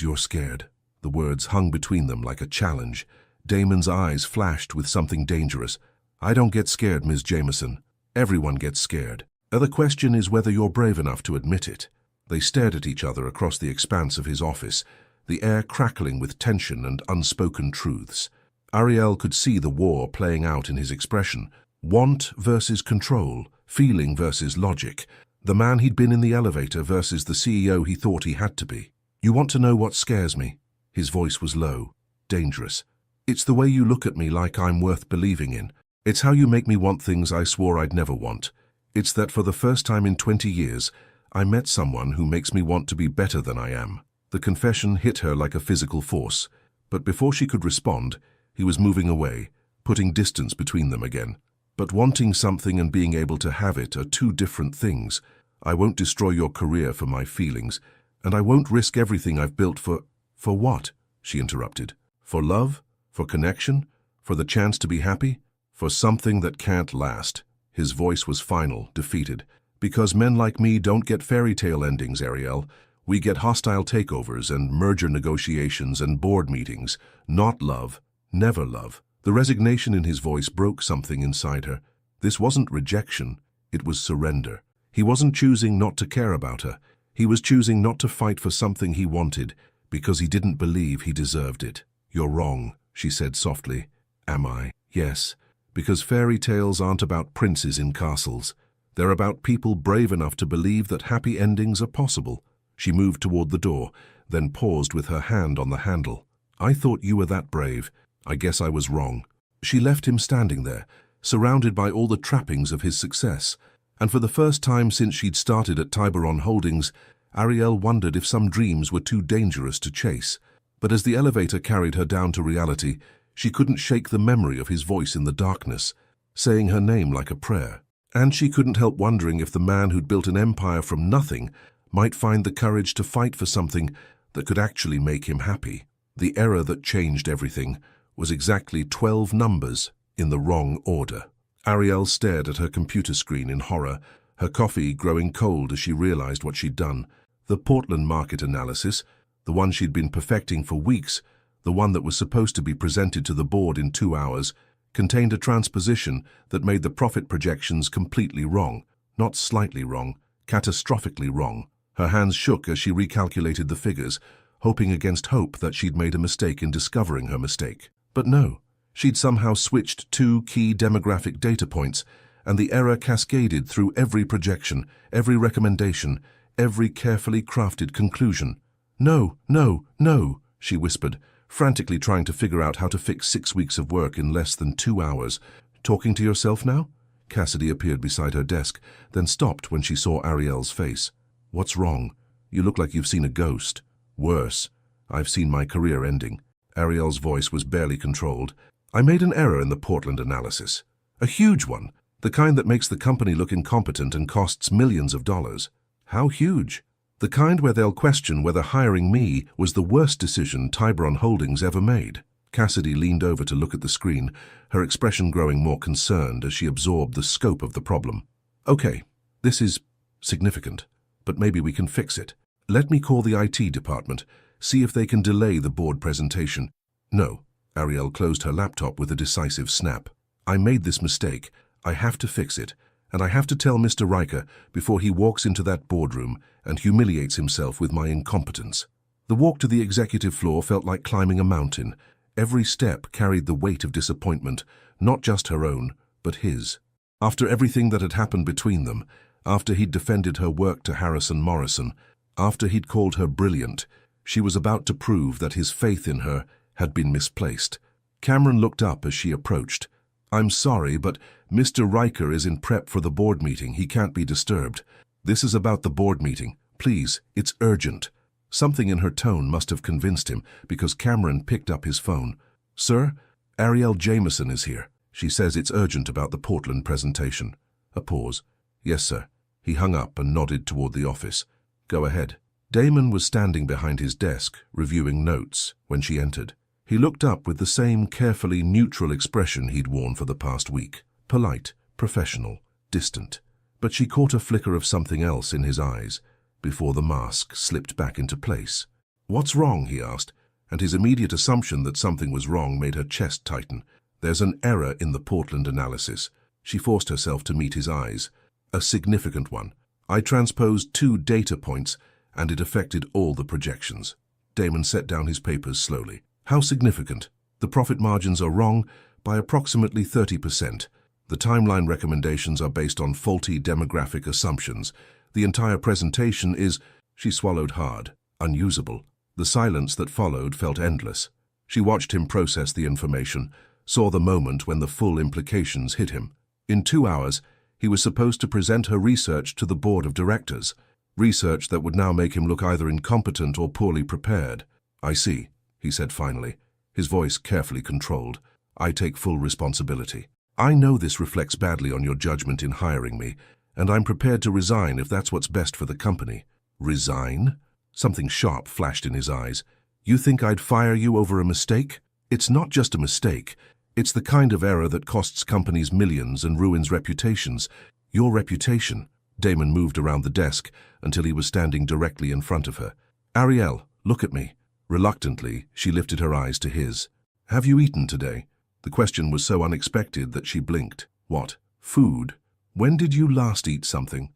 [SPEAKER 1] you're scared. The words hung between them like a challenge. Damon's eyes flashed with something dangerous. I don't get scared, Ms. Jameson. Everyone gets scared. The question is whether you're brave enough to admit it. They stared at each other across the expanse of his office, the air crackling with tension and unspoken truths. Ariel could see the war playing out in his expression. Want versus control, feeling versus logic. The man he'd been in the elevator versus the CEO he thought he had to be. You want to know what scares me? His voice was low, dangerous. It's the way you look at me like I'm worth believing in. It's how you make me want things I swore I'd never want. It's that for the first time in 20 years, I met someone who makes me want to be better than I am. The confession hit her like a physical force, but before she could respond, he was moving away, putting distance between them again. But wanting something and being able to have it are two different things. I won't destroy your career for my feelings, and I won't risk everything I've built for what? She interrupted. For love? For connection? For the chance to be happy? For something that can't last. His voice was final, defeated. Because men like me don't get fairy tale endings, Ariel. We get hostile takeovers and merger negotiations and board meetings. Not love. Never love. The resignation in his voice broke something inside her. This wasn't rejection. It was surrender. He wasn't choosing not to care about her. He was choosing not to fight for something he wanted because he didn't believe he deserved it. You're wrong, she said softly. Am I? Yes. Because fairy tales aren't about princes in castles. They're about people brave enough to believe that happy endings are possible. She moved toward the door, then paused with her hand on the handle. I thought you were that brave. I guess I was wrong. She left him standing there, surrounded by all the trappings of his success. And for the first time since she'd started at Tiburon Holdings, Ariel wondered if some dreams were too dangerous to chase. But as the elevator carried her down to reality, She couldn't shake the memory of his voice in the darkness, saying her name like a prayer. And she couldn't help wondering if the man who'd built an empire from nothing might find the courage to fight for something that could actually make him happy. The error that changed everything was exactly 12 numbers in the wrong order. Ariel stared at her computer screen in horror, her coffee growing cold as she realized what she'd done. The Portland market analysis, the one she'd been perfecting for weeks, the one that was supposed to be presented to the board in 2 hours, contained a transposition that made the profit projections completely wrong, not slightly wrong, catastrophically wrong. Her hands shook as she recalculated the figures, hoping against hope that she'd made a mistake in discovering her mistake. But no, she'd somehow switched 2 key demographic data points, and the error cascaded through every projection, every recommendation, every carefully crafted conclusion. No, no, no, she whispered, frantically trying to figure out how to fix 6 weeks of work in less than 2 hours. Talking to yourself now? Cassidy appeared beside her desk, then stopped when she saw Ariel's face. What's wrong? You look like you've seen a ghost. Worse, I've seen my career ending. Ariel's voice was barely controlled. I made an error in the Portland analysis. A huge one, the kind that makes the company look incompetent and costs millions of dollars. How huge? The kind where they'll question whether hiring me was the worst decision Tiburon Holdings ever made. Cassidy leaned over to look at the screen, her expression growing more concerned as she absorbed the scope of the problem. Okay, this is significant, but maybe we can fix it. Let me call the IT department, see if they can delay the board presentation. No, Ariel closed her laptop with a decisive snap. I made this mistake. I have to fix it, and I have to tell Mr. Riker before he walks into that boardroom and humiliates himself with my incompetence. The walk to the executive floor felt like climbing a mountain. Every step carried the weight of disappointment, not just her own, but his. After everything that had happened between them, after he'd defended her work to Harrison Morrison, after he'd called her brilliant, she was about to prove that his faith in her had been misplaced. Cameron looked up as she approached. I'm sorry, but Mr. Riker is in prep for the board meeting. He can't be disturbed. This is about the board meeting. Please, it's urgent. Something in her tone must have convinced him, because Cameron picked up his phone. Sir, Ariel Jameson is here. She says it's urgent about the Portland presentation. A pause. Yes, sir. He hung up and nodded toward the office. Go ahead. Damon was standing behind his desk, reviewing notes, when she entered. He looked up with the same carefully neutral expression he'd worn for the past week. Polite, professional, distant. But she caught a flicker of something else in his eyes, before the mask slipped back into place. What's wrong? He asked, and his immediate assumption that something was wrong made her chest tighten. There's an error in the Portland analysis. She forced herself to meet his eyes. A significant one. I transposed 2 data points, and it affected all the projections. Damon set down his papers slowly. How significant? The profit margins are wrong by approximately 30%. The timeline recommendations are based on faulty demographic assumptions. The entire presentation is, she swallowed hard, unusable. The silence that followed felt endless. She watched him process the information, saw the moment when the full implications hit him. In 2 hours, he was supposed to present her research to the board of directors. Research that would now make him look either incompetent or poorly prepared. I see, he said finally, his voice carefully controlled. I take full responsibility. I know this reflects badly on your judgment in hiring me, and I'm prepared to resign if that's what's best for the company. Resign? Something sharp flashed in his eyes. You think I'd fire you over a mistake? It's not just a mistake. It's the kind of error that costs companies millions and ruins reputations. Your reputation. Damon moved around the desk until he was standing directly in front of her. Ariel, look at me. Reluctantly, she lifted her eyes to his. Have you eaten today? The question was so unexpected that she blinked. What? Food? When did you last eat something?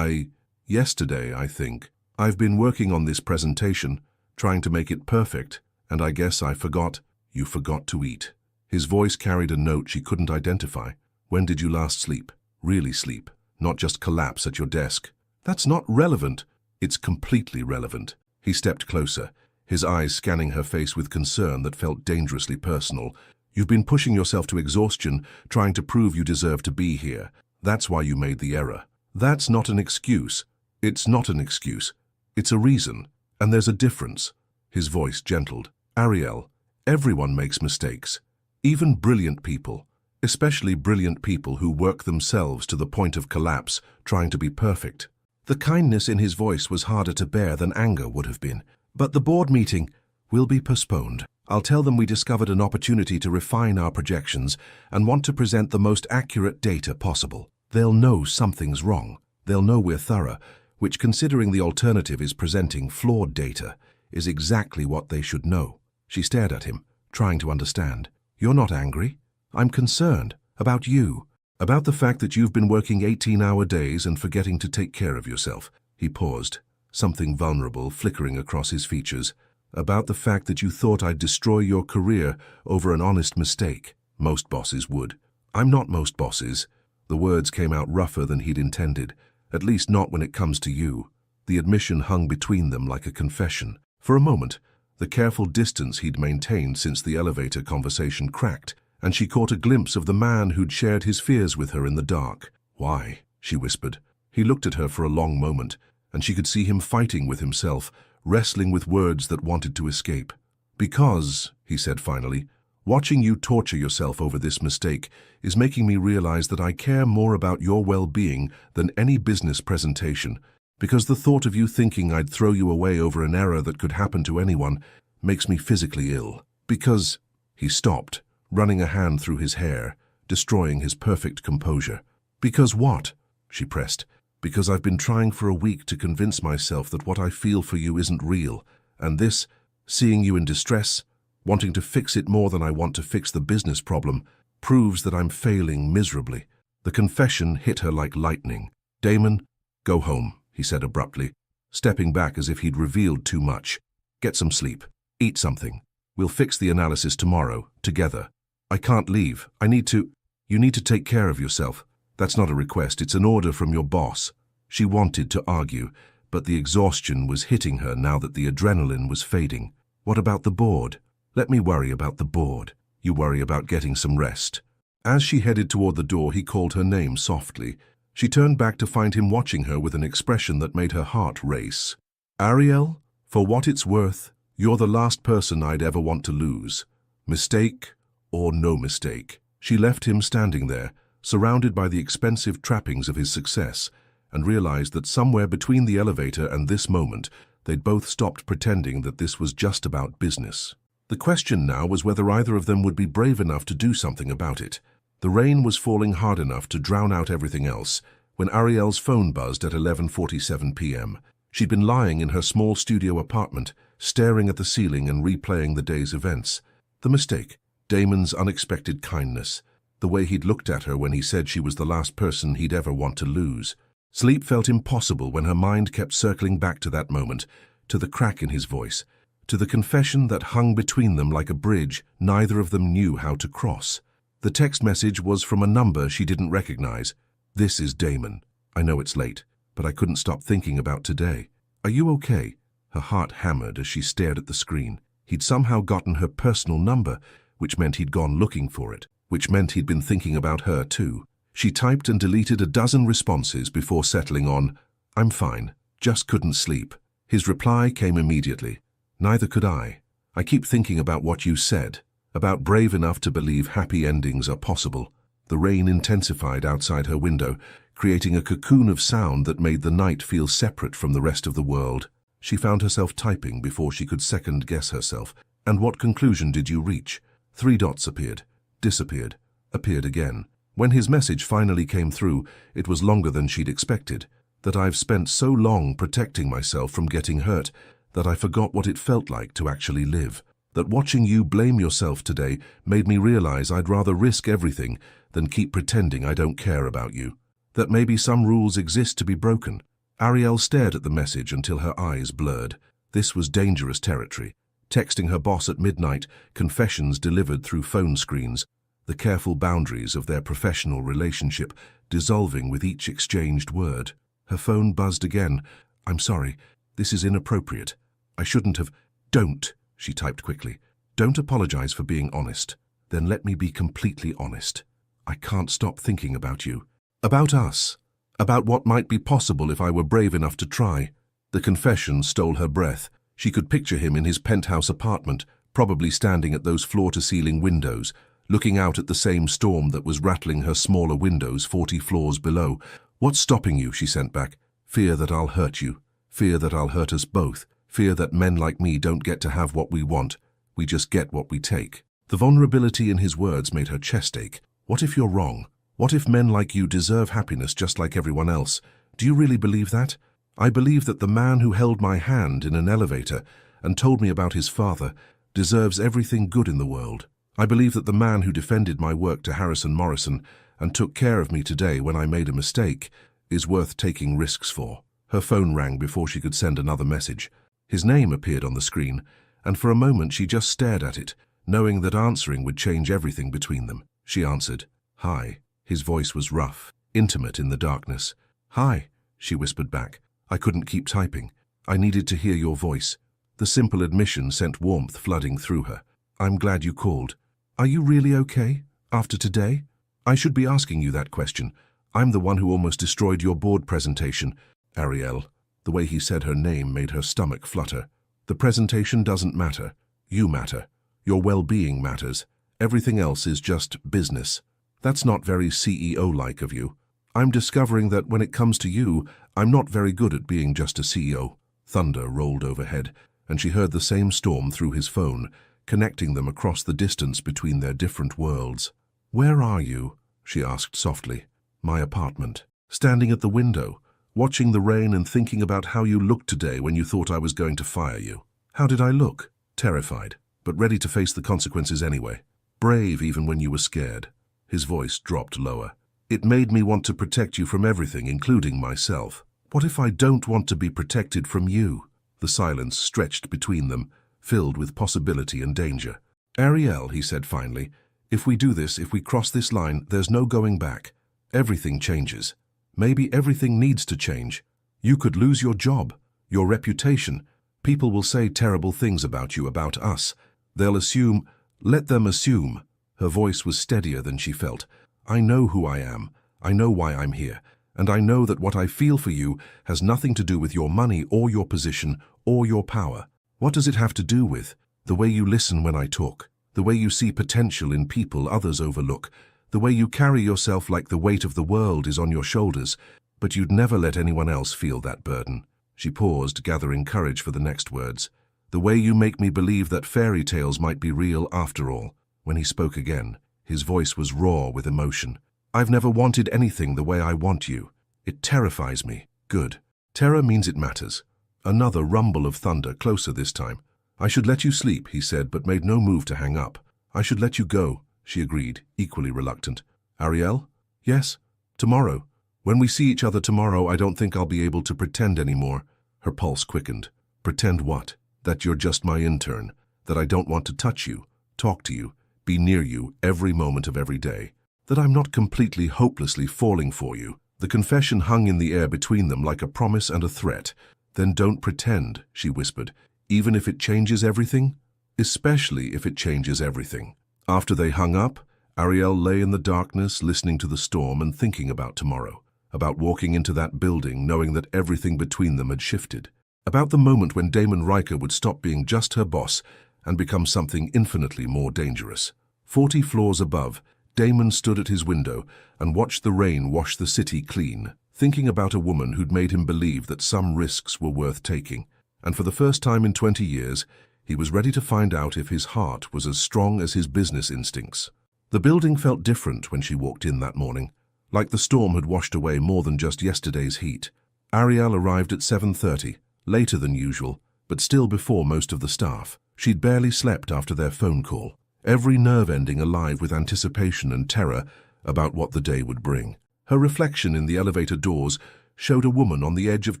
[SPEAKER 1] Yesterday, I think. I've been working on this presentation, trying to make it perfect, and I guess I forgot. You forgot to eat. His voice carried a note she couldn't identify. When did you last sleep? Really sleep, not just collapse at your desk. That's not relevant. It's completely relevant. He stepped closer, his eyes scanning her face with concern that felt dangerously personal. You've been pushing yourself to exhaustion, trying to prove you deserve to be here. That's why you made the error. That's not an excuse. It's not an excuse. It's a reason. And there's a difference. His voice gentled. Ariel, everyone makes mistakes. Even brilliant people, especially brilliant people who work themselves to the point of collapse, trying to be perfect. The kindness in his voice was harder to bear than anger would have been. But the board meeting will be postponed. I'll tell them we discovered an opportunity to refine our projections and want to present the most accurate data possible. They'll know something's wrong. They'll know we're thorough, which, considering the alternative is presenting flawed data, is exactly what they should know. She stared at him, trying to understand. You're not angry. I'm concerned about you, about the fact that you've been working 18-hour days and forgetting to take care of yourself. He paused, something vulnerable flickering across his features. About the fact that you thought I'd destroy your career over an honest mistake. Most bosses would. I'm not most bosses. The words came out rougher than he'd intended, at least not when it comes to you. The admission hung between them like a confession. For a moment, the careful distance he'd maintained since the elevator conversation cracked, and she caught a glimpse of the man who'd shared his fears with her in the dark. Why? She whispered. He looked at her for a long moment, and she could see him fighting with himself, wrestling with words that wanted to escape. Because, he said finally, watching you torture yourself over this mistake is making me realize that I care more about your well-being than any business presentation, because the thought of you thinking I'd throw you away over an error that could happen to anyone makes me physically ill. Because, he stopped, running a hand through his hair, destroying his perfect composure. Because what? She pressed. Because I've been trying for a week to convince myself that what I feel for you isn't real, and this, seeing you in distress, wanting to fix it more than I want to fix the business problem, proves that I'm failing miserably. The confession hit her like lightning. Damon, go home, he said abruptly, stepping back as if he'd revealed too much. Get some sleep. Eat something. We'll fix the analysis tomorrow, together. I can't leave. I need to... You need to take care of yourself. That's not a request, it's an order from your boss. She wanted to argue, but the exhaustion was hitting her now that the adrenaline was fading. What about the board? Let me worry about the board. You worry about getting some rest. As she headed toward the door, he called her name softly. She turned back to find him watching her with an expression that made her heart race. Ariel, for what it's worth, you're the last person I'd ever want to lose. Mistake or no mistake. She left him standing there, surrounded by the expensive trappings of his success, and realized that somewhere between the elevator and this moment, they'd both stopped pretending that this was just about business. The question now was whether either of them would be brave enough to do something about it. The rain was falling hard enough to drown out everything else when Ariel's phone buzzed at 11:47 p.m. She'd been lying in her small studio apartment, staring at the ceiling and replaying the day's events. The mistake, Damon's unexpected kindness, the way he'd looked at her when he said she was the last person he'd ever want to lose. Sleep felt impossible when her mind kept circling back to that moment, to the crack in his voice, to the confession that hung between them like a bridge neither of them knew how to cross. The text message was from a number she didn't recognize. This is Damon. I know it's late, but I couldn't stop thinking about today. Are you okay? Her heart hammered as she stared at the screen. He'd somehow gotten her personal number, which meant he'd gone looking for it, which meant he'd been thinking about her too. She typed and deleted a dozen responses before settling on, I'm fine, just couldn't sleep. His reply came immediately. Neither could I. I keep thinking about what you said, about brave enough to believe happy endings are possible. The rain intensified outside her window, creating a cocoon of sound that made the night feel separate from the rest of the world. She found herself typing before she could second-guess herself. And what conclusion did you reach? 3 dots appeared, disappeared, appeared again. When his message finally came through, it was longer than she'd expected. That I've spent so long protecting myself from getting hurt that I forgot what it felt like to actually live. That watching you blame yourself today made me realize I'd rather risk everything than keep pretending I don't care about you. That maybe some rules exist to be broken. Ariel stared at the message until her eyes blurred. This was dangerous territory. Texting her boss at midnight, confessions delivered through phone screens, the careful boundaries of their professional relationship dissolving with each exchanged word. Her phone buzzed again. I'm sorry, this is inappropriate. I shouldn't have... Don't, she typed quickly. Don't apologize for being honest. Then let me be completely honest. I can't stop thinking about you. About us. About what might be possible if I were brave enough to try. The confession stole her breath. She could picture him in his penthouse apartment, probably standing at those floor-to-ceiling windows, looking out at the same storm that was rattling her smaller windows 40 floors below. "What's stopping you?" she sent back. "Fear that I'll hurt you. Fear that I'll hurt us both. Fear that men like me don't get to have what we want. We just get what we take." The vulnerability in his words made her chest ache. What if you're wrong? What if men like you deserve happiness just like everyone else? Do you really believe that? "I believe that the man who held my hand in an elevator and told me about his father deserves everything good in the world. I believe that the man who defended my work to Harrison Morrison and took care of me today when I made a mistake is worth taking risks for." Her phone rang before she could send another message. His name appeared on the screen, and for a moment she just stared at it, knowing that answering would change everything between them. She answered. "Hi." His voice was rough, intimate in the darkness. "Hi," she whispered back. "I couldn't keep typing. I needed to hear your voice." The simple admission sent warmth flooding through her. "I'm glad you called. Are you really okay, after today?" "I should be asking you that question. I'm the one who almost destroyed your board presentation." Ariel. The way he said her name made her stomach flutter. "The presentation doesn't matter. You matter. Your well-being matters. Everything else is just business." "That's not very CEO-like of you." "I'm discovering that when it comes to you, I'm not very good at being just a CEO." Thunder rolled overhead, and she heard the same storm through his phone, connecting them across the distance between their different worlds. "Where are you?" she asked softly. "My apartment. Standing at the window, watching the rain and thinking about how you looked today when you thought I was going to fire you." "How did I look?" "Terrified, but ready to face the consequences anyway. Brave even when you were scared." His voice dropped lower. "It made me want to protect you from everything, including myself." "What if I don't want to be protected from you?" The silence stretched between them, filled with possibility and danger. "Ariel," he said finally, "if we do this, if we cross this line, there's no going back. Everything changes. Maybe everything needs to change. You could lose your job, your reputation. People will say terrible things about you, about us. They'll assume, let them assume." Her voice was steadier than she felt. "I know who I am. I know why I'm here. And I know that what I feel for you has nothing to do with your money or your position or your power. What does it have to do with? The way you listen when I talk, the way you see potential in people others overlook, the way you carry yourself like the weight of the world is on your shoulders, but you'd never let anyone else feel that burden." She paused, gathering courage for the next words. "The way you make me believe that fairy tales might be real after all." When he spoke again, his voice was raw with emotion. "I've never wanted anything the way I want you. It terrifies me." "Good. Terror means it matters." Another rumble of thunder, closer this time. "I should let you sleep," he said, but made no move to hang up. "I should let you go," she agreed, equally reluctant. "Ariel?" "Yes. Tomorrow. When we see each other tomorrow, I don't think I'll be able to pretend anymore." Her pulse quickened. "Pretend what? That you're just my intern. That I don't want to touch you, talk to you, be near you every moment of every day. That I'm not completely, hopelessly falling for you." The confession hung in the air between them like a promise and a threat. "Then don't pretend," she whispered, "even if it changes everything?" "Especially if it changes everything." After they hung up, Ariel lay in the darkness, listening to the storm and thinking about tomorrow, about walking into that building knowing that everything between them had shifted, about the moment when Damon Riker would stop being just her boss and become something infinitely more dangerous. 40 floors above, Damon stood at his window and watched the rain wash the city clean, thinking about a woman who'd made him believe that some risks were worth taking. And for the first time in 20 years, he was ready to find out if his heart was as strong as his business instincts. The building felt different when she walked in that morning, like the storm had washed away more than just yesterday's heat. Ariel arrived at 7:30, later than usual, but still before most of the staff. She'd barely slept after their phone call, every nerve ending alive with anticipation and terror about what the day would bring. Her reflection in the elevator doors showed a woman on the edge of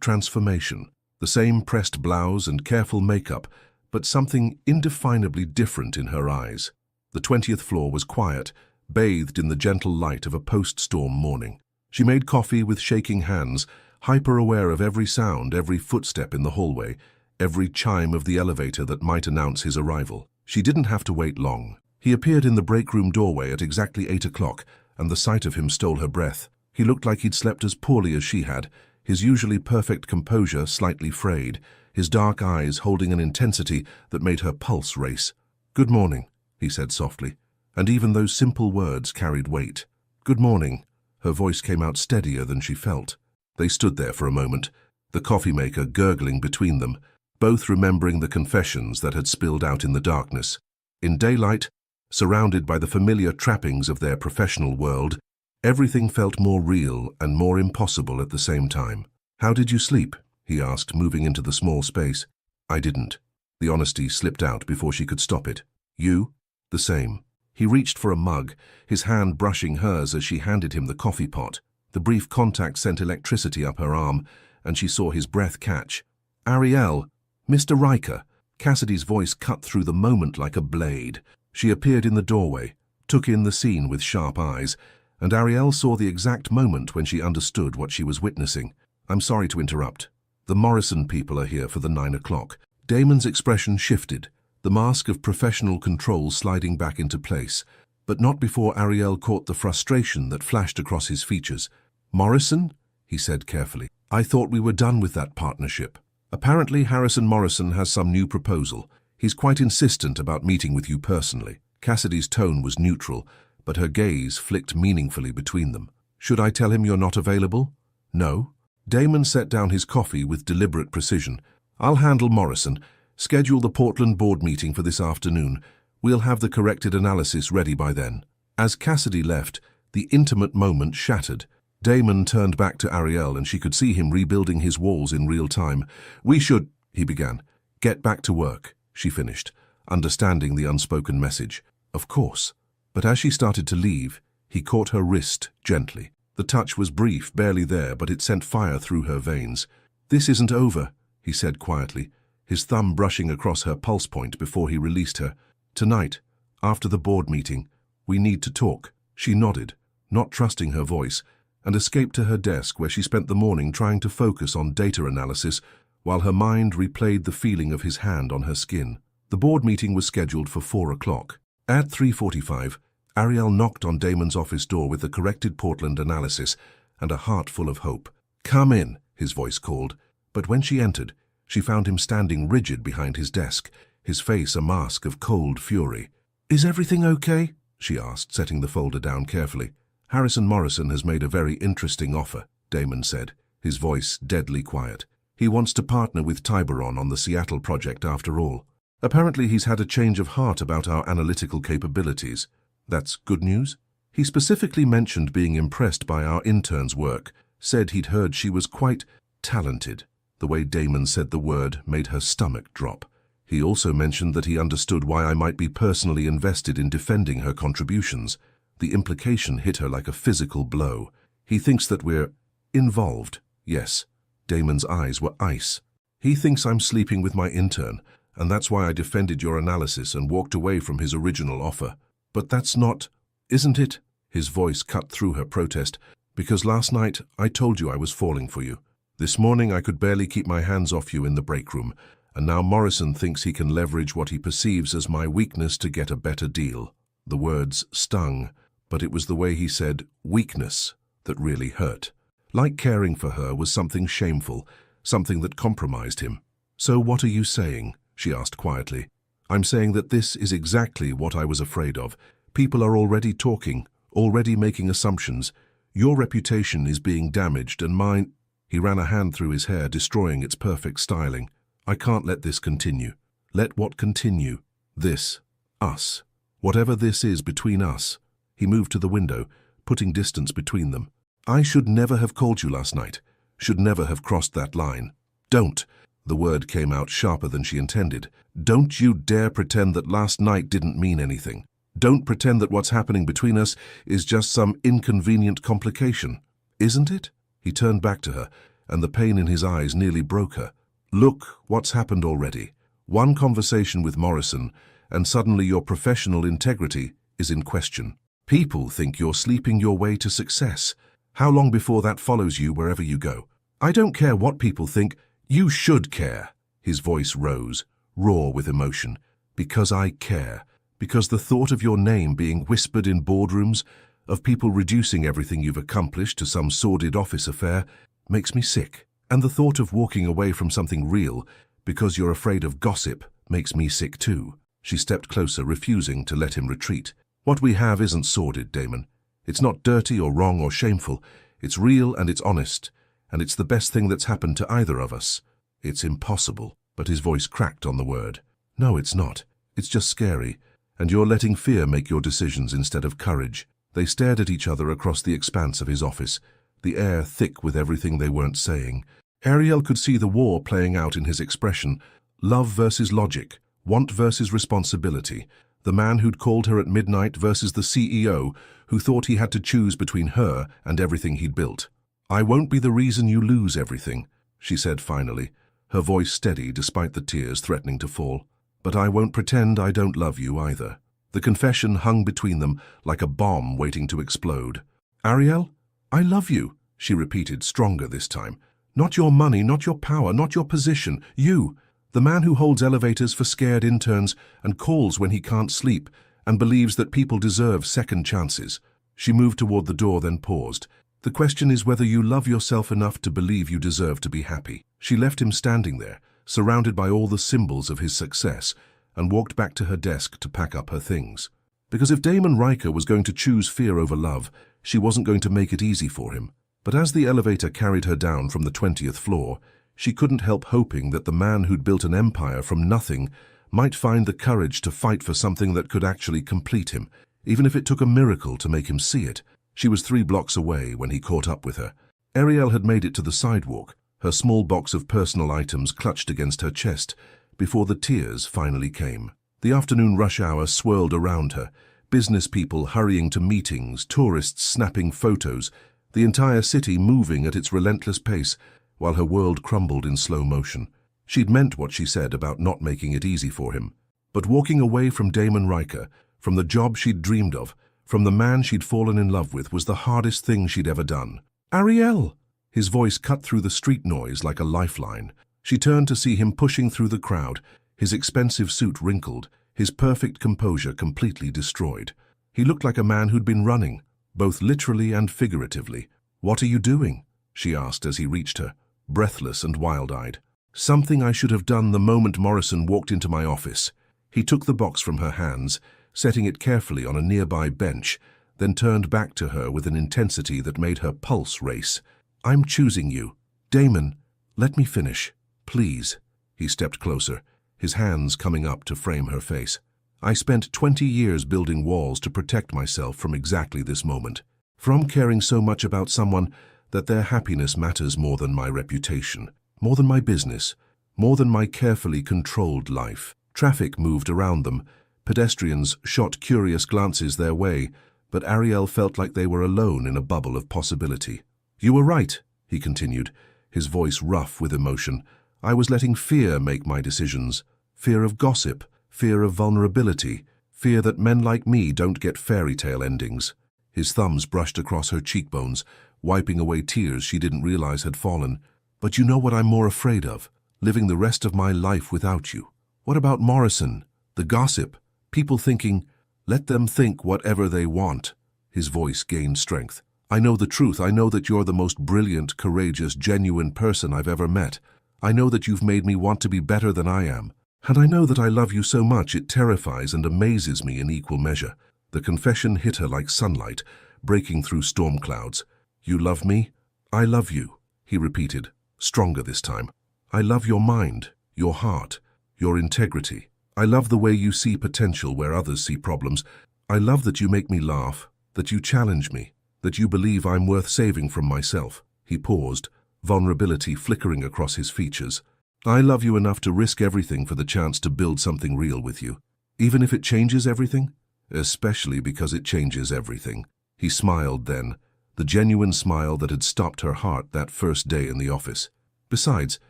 [SPEAKER 1] transformation, the same pressed blouse and careful makeup, but something indefinably different in her eyes. The 20th floor was quiet, bathed in the gentle light of a post-storm morning. She made coffee with shaking hands, hyper-aware of every sound, every footstep in the hallway, every chime of the elevator that might announce his arrival. She didn't have to wait long. He appeared in the break room doorway at exactly 8 o'clock, and the sight of him stole her breath. He looked like he'd slept as poorly as she had, his usually perfect composure slightly frayed, his dark eyes holding an intensity that made her pulse race. "Good morning," he said softly. and even those simple words carried weight. "Good morning." Her voice came out steadier than she felt. They stood there for a moment, the coffee maker gurgling between them, both remembering the confessions that had spilled out in the darkness. In daylight, surrounded by the familiar trappings of their professional world, everything felt more real and more impossible at the same time. "How did you sleep?" he asked, moving into the small space. "I didn't." The honesty slipped out before she could stop it. "You?" "The same." He reached for a mug, his hand brushing hers as she handed him the coffee pot. The brief contact sent electricity up her arm, and she saw his breath catch. "Ariel, Mr. Riker." Cassidy's voice cut through the moment like a blade. She appeared in the doorway, took in the scene with sharp eyes, and Ariel saw the exact moment when she understood what she was witnessing. "I'm sorry to interrupt. The Morrison people are here for the 9 o'clock. Damon's expression shifted, the mask of professional control sliding back into place, but not before Ariel caught the frustration that flashed across his features. "Morrison?" he said carefully. "I thought we were done with that partnership. Apparently Harrison Morrison has some new proposal. He's quite insistent about meeting with you personally." Cassidy's tone was neutral, but her gaze flicked meaningfully between them. "Should I tell him you're not available?" "No." Damon set down his coffee with deliberate precision. "I'll handle Morrison. Schedule the Portland board meeting for this afternoon. We'll have the corrected analysis ready by then." As Cassidy left, the intimate moment shattered. Damon turned back to Ariel, and she could see him rebuilding his walls in real time. "We should," he began. "Get back to work," she finished, understanding the unspoken message. "Of course." But as she started to leave, he caught her wrist gently. The touch was brief, barely there, but it sent fire through her veins. "This isn't over," he said quietly, his thumb brushing across her pulse point before he released her. "Tonight, after the board meeting, we need to talk." She nodded, not trusting her voice, and escaped to her desk where she spent the morning trying to focus on data analysis while her mind replayed the feeling of his hand on her skin. The board meeting was scheduled for 4 o'clock. At 3:45, Ariel knocked on Damon's office door with the corrected Portland analysis and a heart full of hope. "Come in," his voice called, but when she entered, she found him standing rigid behind his desk, his face a mask of cold fury. "Is everything okay?" she asked, setting the folder down carefully. "Harrison Morrison has made a very interesting offer," Damon said, his voice deadly quiet. "He wants to partner with Tiburon on the Seattle project after all. Apparently he's had a change of heart about our analytical capabilities. That's good news?" He specifically mentioned being impressed by our intern's work, said he'd heard she was quite talented. The way Damon said the word made her stomach drop. He also mentioned that he understood why I might be personally invested in defending her contributions. The implication hit her like a physical blow. "He thinks that we're involved." "Yes." Damon's eyes were ice. "He thinks I'm sleeping with my intern, and that's why I defended your analysis and walked away from his original offer. But that's not, isn't it?" His voice cut through her protest. "Because last night I told you I was falling for you. This morning I could barely keep my hands off you in the break room, and now Morrison thinks he can leverage what he perceives as my weakness to get a better deal." The words stung, but it was the way he said weakness that really hurt. Like caring for her was something shameful, something that compromised him. "So what are you saying?" she asked quietly. "I'm saying that this is exactly what I was afraid of. People are already talking, already making assumptions. Your reputation is being damaged and mine—" He ran a hand through his hair, destroying its perfect styling. "I can't let this continue." "Let what continue?" "This. Us. Whatever this is between us." He moved to the window, putting distance between them. "I should never have called you last night. Should never have crossed that line. Don't." The word came out sharper than she intended. "Don't you dare pretend that last night didn't mean anything. Don't pretend that what's happening between us is just some inconvenient complication. Isn't it?" He turned back to her, and the pain in his eyes nearly broke her. "Look what's happened already. One conversation with Morrison, and suddenly your professional integrity is in question. People think you're sleeping your way to success. How long before that follows you wherever you go? I don't care what people think. You should care." His voice rose, raw with emotion. "Because I care. Because the thought of your name being whispered in boardrooms, of people reducing everything you've accomplished to some sordid office affair, makes me sick. And the thought of walking away from something real, because you're afraid of gossip, makes me sick too." She stepped closer, refusing to let him retreat. What we have isn't sordid, Damon. It's not dirty or wrong or shameful. It's real and it's honest. And it's the best thing that's happened to either of us. It's impossible. But his voice cracked on the word. No, it's not. It's just scary. And you're letting fear make your decisions instead of courage. They stared at each other across the expanse of his office, the air thick with everything they weren't saying. Ariel could see the war playing out in his expression. Love versus logic, want versus responsibility. The man who'd called her at midnight versus the CEO who thought he had to choose between her and everything he'd built. I won't be the reason you lose everything, she said finally, her voice steady despite the tears threatening to fall. But I won't pretend I don't love you either. The confession hung between them like a bomb waiting to explode. Ariel, I love you, she repeated, stronger this time. Not your money, not your power, not your position. You, the man who holds elevators for scared interns and calls when he can't sleep and believes that people deserve second chances. She moved toward the door, then paused. The question is whether you love yourself enough to believe you deserve to be happy. She left him standing there, surrounded by all the symbols of his success, and walked back to her desk to pack up her things. Because if Damon Riker was going to choose fear over love, she wasn't going to make it easy for him. But as the elevator carried her down from the 20th floor, she couldn't help hoping that the man who'd built an empire from nothing might find the courage to fight for something that could actually complete him, even if it took a miracle to make him see it. She was 3 blocks away when he caught up with her. Ariel had made it to the sidewalk, her small box of personal items clutched against her chest, before the tears finally came. The afternoon rush hour swirled around her, business people hurrying to meetings, tourists snapping photos, the entire city moving at its relentless pace, while her world crumbled in slow motion. She'd meant what she said about not making it easy for him. But walking away from Damon Riker, from the job she'd dreamed of, from the man she'd fallen in love with, was the hardest thing she'd ever done. Ariel! His voice cut through the street noise like a lifeline. She turned to see him pushing through the crowd, his expensive suit wrinkled, his perfect composure completely destroyed. He looked like a man who'd been running, both literally and figuratively. "What are you doing?" she asked as he reached her, breathless and wild-eyed. "Something I should have done the moment Morrison walked into my office." He took the box from her hands, setting it carefully on a nearby bench, then turned back to her with an intensity that made her pulse race. "I'm choosing you. Damon, let me finish. Please." He stepped closer, his hands coming up to frame her face. "I spent 20 years building walls to protect myself from exactly this moment. From caring so much about someone that their happiness matters more than my reputation, more than my business, more than my carefully controlled life." Traffic moved around them. Pedestrians shot curious glances their way, but Ariel felt like they were alone in a bubble of possibility. "You were right," he continued, his voice rough with emotion. "I was letting fear make my decisions. Fear of gossip, fear of vulnerability, fear that men like me don't get fairy tale endings." His thumbs brushed across her cheekbones, wiping away tears she didn't realize had fallen. "But you know what I'm more afraid of? Living the rest of my life without you. What about Morrison? The gossip? People thinking, let them think whatever they want." His voice gained strength. "I know the truth. I know that you're the most brilliant, courageous, genuine person I've ever met. I know that you've made me want to be better than I am. And I know that I love you so much it terrifies and amazes me in equal measure." The confession hit her like sunlight, breaking through storm clouds. "You love me? I love you," he repeated, stronger this time. "I love your mind, your heart, your integrity. I love the way you see potential where others see problems. I love that you make me laugh, that you challenge me, that you believe I'm worth saving from myself." He paused, vulnerability flickering across his features. "I love you enough to risk everything for the chance to build something real with you. Even if it changes everything? Especially because it changes everything." He smiled then, the genuine smile that had stopped her heart that first day in the office. "Besides,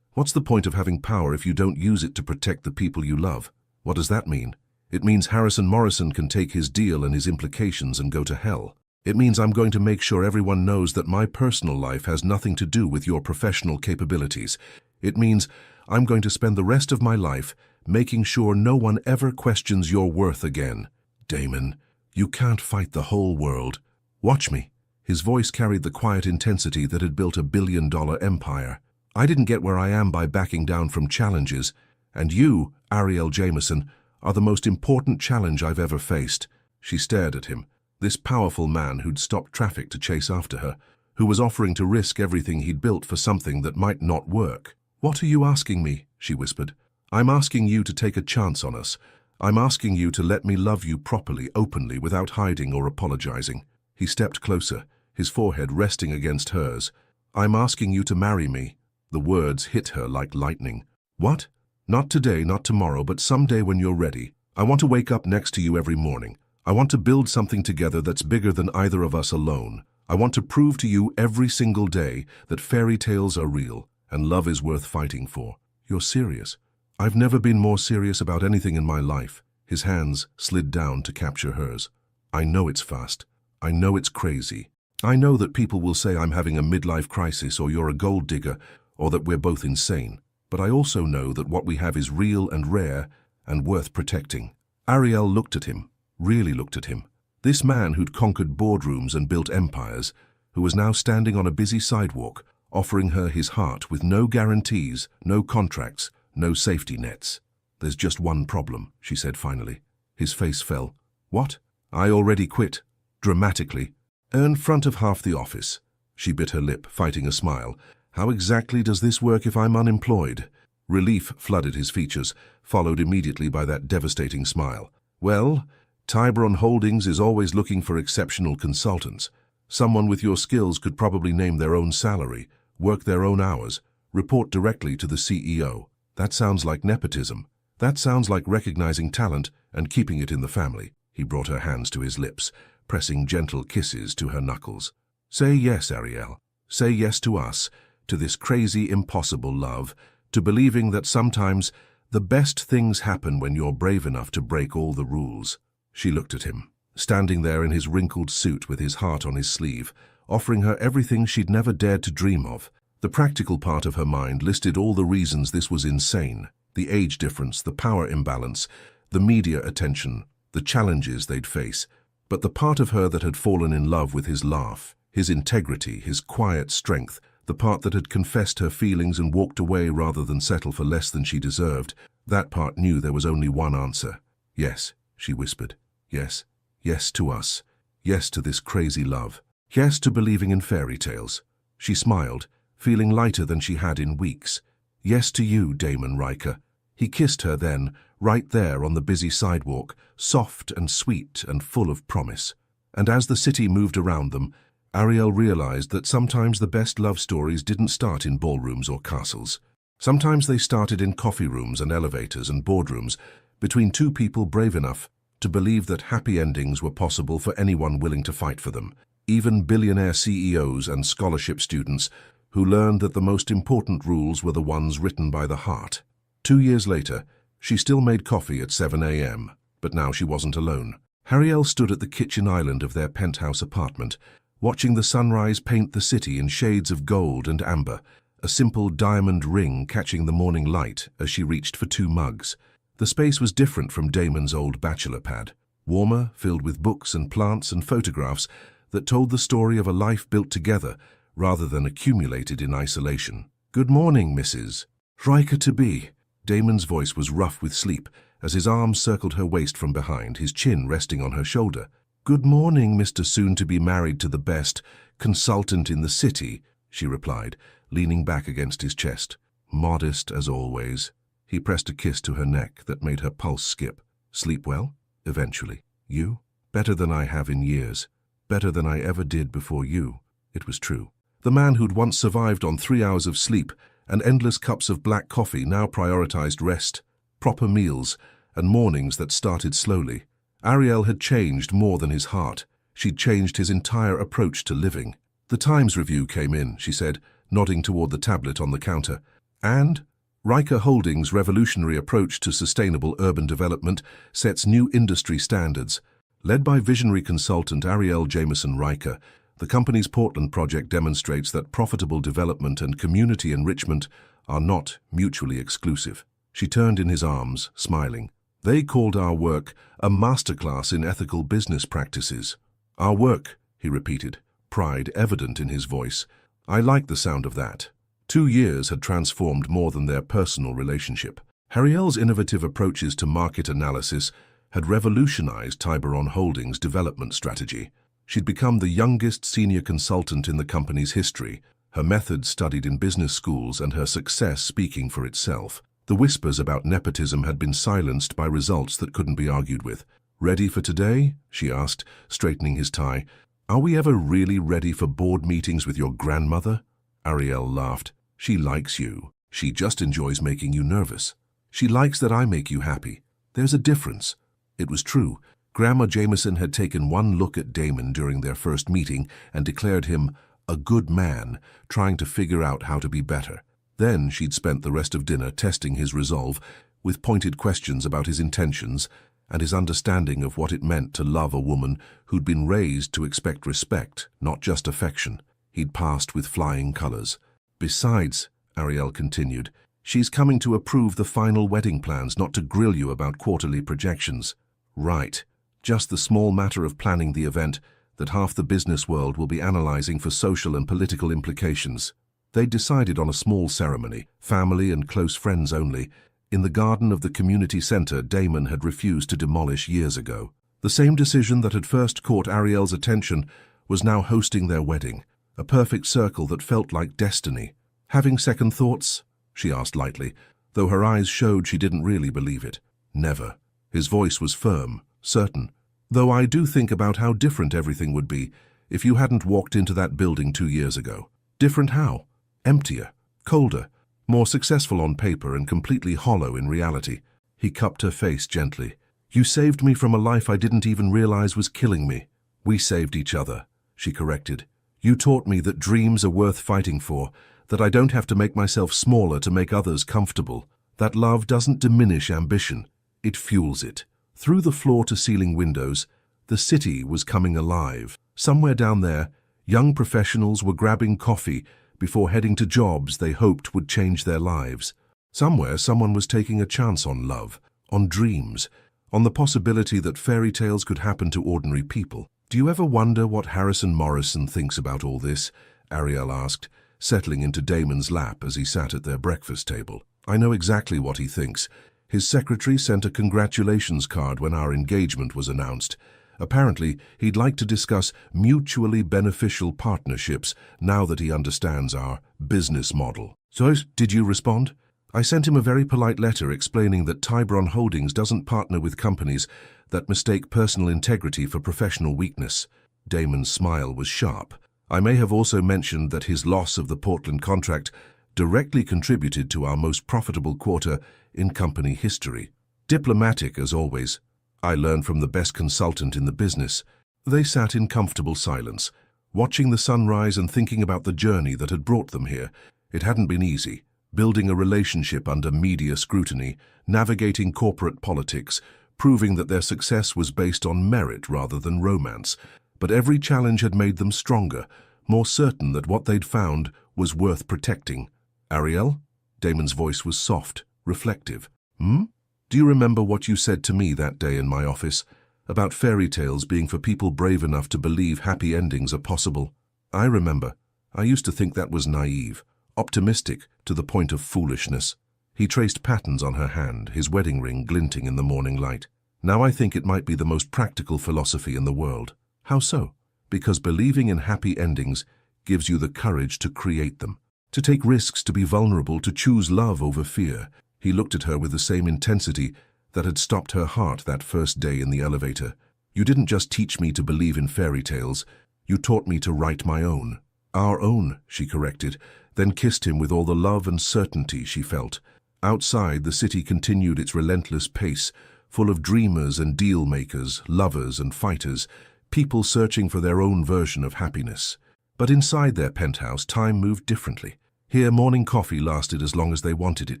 [SPEAKER 1] what's the point of having power if you don't use it to protect the people you love? What does that mean? It means Harrison Morrison can take his deal and his implications and go to hell. It means I'm going to make sure everyone knows that my personal life has nothing to do with your professional capabilities. It means I'm going to spend the rest of my life making sure no one ever questions your worth again. Damon, you can't fight the whole world. Watch me." His voice carried the quiet intensity that had built a billion-dollar empire. "I didn't get where I am by backing down from challenges, and you, Ariel Jameson, are the most important challenge I've ever faced. She stared at him, this powerful man who'd stopped traffic to chase after her, who was offering to risk everything he'd built for something that might not work. "What are you asking me?" she whispered. "I'm asking you to take a chance on us. I'm asking you to let me love you properly, openly, without hiding or apologizing." He stepped closer, his forehead resting against hers. "I'm asking you to marry me." The words hit her like lightning. "What? Not today, not tomorrow, but someday when you're ready. I want to wake up next to you every morning. I want to build something together that's bigger than either of us alone. I want to prove to you every single day that fairy tales are real and love is worth fighting for." "You're serious?" "I've never been more serious about anything in my life." His hands slid down to capture hers. "I know it's fast. I know it's crazy. I know that people will say I'm having a midlife crisis or you're a gold digger or that we're both insane. But I also know that what we have is real and rare and worth protecting." Ariel looked at him, really looked at him. This man who'd conquered boardrooms and built empires, who was now standing on a busy sidewalk, offering her his heart with no guarantees, no contracts, no safety nets. "There's just one problem," she said finally. His face fell. "What?" "I already quit." Dramatically. "Earn front of half the office." She bit her lip, fighting a smile. "How exactly does this work if I'm unemployed?" Relief flooded his features, followed immediately by that devastating smile. "Well, Tiburon Holdings is always looking for exceptional consultants. Someone with your skills could probably name their own salary, work their own hours, report directly to the CEO. That sounds like nepotism. That sounds like recognizing talent and keeping it in the family." He brought her hands to his lips, pressing gentle kisses to her knuckles. "Say yes, Ariel. Say yes to us, to this crazy, impossible love, to believing that sometimes the best things happen when you're brave enough to break all the rules." She looked at him, standing there in his wrinkled suit with his heart on his sleeve, offering her everything she'd never dared to dream of. The practical part of her mind listed all the reasons this was insane: the age difference, the power imbalance, the media attention, the challenges they'd face. But the part of her that had fallen in love with his laugh, his integrity, his quiet strength, the part that had confessed her feelings and walked away rather than settle for less than she deserved, that part knew there was only one answer. "Yes," she whispered. "Yes. Yes to us. Yes to this crazy love. Yes to believing in fairy tales." She smiled, feeling lighter than she had in weeks. "Yes to you, Damon Riker." He kissed her then, right there on the busy sidewalk, soft and sweet and full of promise. And as the city moved around them, Ariel realized that sometimes the best love stories didn't start in ballrooms or castles. Sometimes they started in coffee rooms and elevators and boardrooms, between two people brave enough to believe that happy endings were possible for anyone willing to fight for them, even billionaire CEOs and scholarship students who learned that the most important rules were the ones written by the heart. 2 years later, she still made coffee at 7 a.m., but now she wasn't alone. Ariel stood at the kitchen island of their penthouse apartment, watching the sunrise paint the city in shades of gold and amber, a simple diamond ring catching the morning light as she reached for 2 mugs. The space was different from Damon's old bachelor pad, warmer, filled with books and plants and photographs that told the story of a life built together rather than accumulated in isolation. "Good morning, Mrs. Riker-to-be." Damon's voice was rough with sleep as his arms circled her waist from behind, his chin resting on her shoulder. "Good morning, Mr. Soon-to-be married to the best consultant in the city," she replied, leaning back against his chest. Modest as always. He pressed a kiss to her neck that made her pulse skip. "Sleep well?" "Eventually. You?" "Better than I have in years. Better than I ever did before you." It was true. The man who'd once survived on 3 hours of sleep and endless cups of black coffee now prioritized rest, proper meals, and mornings that started slowly. Ariel had changed more than his heart. She'd changed his entire approach to living. "The Times review came in," she said, nodding toward the tablet on the counter. "And Riker Holdings' revolutionary approach to sustainable urban development sets new industry standards. Led by visionary consultant Ariel Jameson Riker, the company's Portland project demonstrates that profitable development and community enrichment are not mutually exclusive." She turned in his arms, smiling. "They called our work a masterclass in ethical business practices." "Our work," he repeated, pride evident in his voice. I liked the sound of that. 2 years had transformed more than their personal relationship. Ariel's innovative approaches to market analysis, had revolutionized Tiburon Holdings' development strategy. She'd become the youngest senior consultant in the company's history, her methods studied in business schools and her success speaking for itself. The whispers about nepotism had been silenced by results that couldn't be argued with. "Ready for today?" she asked, straightening his tie. "Are we ever really ready for board meetings with your grandmother?" Ariel laughed. "She likes you. She just enjoys making you nervous. She likes that I make you happy. There's a difference." It was true. Grandma Jameson had taken one look at Damon during their first meeting and declared him a good man, trying to figure out how to be better. Then she'd spent the rest of dinner testing his resolve with pointed questions about his intentions and his understanding of what it meant to love a woman who'd been raised to expect respect, not just affection. He'd passed with flying colors. "Besides," Ariel continued, "she's coming to approve the final wedding plans, not to grill you about quarterly projections." "Right. Just the small matter of planning the event that half the business world will be analyzing for social and political implications." They'd decided on a small ceremony, family and close friends only, in the garden of the community center Damon had refused to demolish years ago. The same decision that had first caught Ariel's attention was now hosting their wedding, a perfect circle that felt like destiny. "Having second thoughts?" she asked lightly, though her eyes showed she didn't really believe it. "Never." His voice was firm, certain. "Though I do think about how different everything would be if you hadn't walked into that building 2 years ago." "Different how?" "Emptier, colder, more successful on paper and completely hollow in reality." He cupped her face gently. "You saved me from a life I didn't even realize was killing me." "We saved each other," she corrected. "You taught me that dreams are worth fighting for, that I don't have to make myself smaller to make others comfortable, that love doesn't diminish ambition, it fuels it." Through the floor-to-ceiling windows, the city was coming alive. Somewhere down there, young professionals were grabbing coffee before heading to jobs they hoped would change their lives. Somewhere, someone was taking a chance on love, on dreams, on the possibility that fairy tales could happen to ordinary people. "Do you ever wonder what Harrison Morrison thinks about all this?" Ariel asked, settling into Damon's lap as he sat at their breakfast table. "I know exactly what he thinks. His secretary sent a congratulations card when our engagement was announced. Apparently, he'd like to discuss mutually beneficial partnerships now that he understands our business model." "So, did you respond?" "I sent him a very polite letter explaining that Tiburon Holdings doesn't partner with companies that mistake personal integrity for professional weakness." Damon's smile was sharp. "I may have also mentioned that his loss of the Portland contract directly contributed to our most profitable quarter in company history." Diplomatic as always. "I learned from the best consultant in the business." They sat in comfortable silence, watching the sunrise and thinking about the journey that had brought them here. It hadn't been easy, building a relationship under media scrutiny, navigating corporate politics, proving that their success was based on merit rather than romance. But every challenge had made them stronger, more certain that what they'd found was worth protecting. "Ariel?" Damon's voice was soft, reflective. "Do you remember what you said to me that day in my office, about fairy tales being for people brave enough to believe happy endings are possible?" "I remember. I used to think that was naive, optimistic to the point of foolishness." He traced patterns on her hand, his wedding ring glinting in the morning light. "Now I think it might be the most practical philosophy in the world." "How so?" "Because believing in happy endings gives you the courage to create them. To take risks, to be vulnerable, to choose love over fear." He looked at her with the same intensity that had stopped her heart that first day in the elevator. "You didn't just teach me to believe in fairy tales, you taught me to write my own." "Our own," she corrected, then kissed him with all the love and certainty she felt. Outside, the city continued its relentless pace, full of dreamers and deal-makers, lovers and fighters, people searching for their own version of happiness. But inside their penthouse, time moved differently. Here, morning coffee lasted as long as they wanted it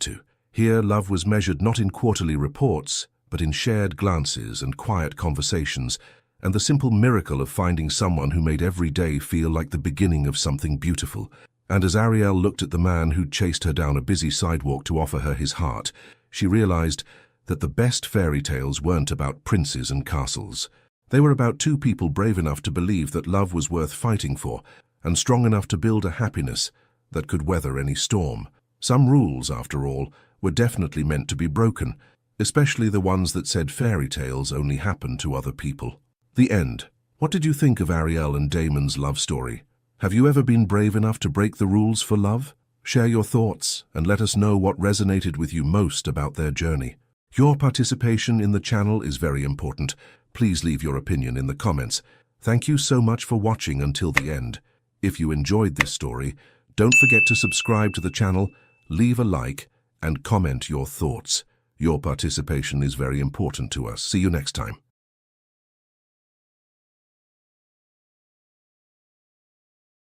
[SPEAKER 1] to. Here, love was measured not in quarterly reports, but in shared glances and quiet conversations, and the simple miracle of finding someone who made every day feel like the beginning of something beautiful. And as Ariel looked at the man who'd chased her down a busy sidewalk to offer her his heart, she realized that the best fairy tales weren't about princes and castles. They were about two people brave enough to believe that love was worth fighting for, and strong enough to build a happiness that could weather any storm. Some rules, after all, were definitely meant to be broken, especially the ones that said fairy tales only happen to other people. The end. What did you think of Ariel and Damon's love story? Have you ever been brave enough to break the rules for love? Share your thoughts and let us know what resonated with you most about their journey. Your participation in the channel is very important. Please leave your opinion in the comments. Thank you so much for watching until the end. If you enjoyed this story, don't forget to subscribe to the channel, leave a like, and comment your thoughts. Your participation is very important to us. See you next time.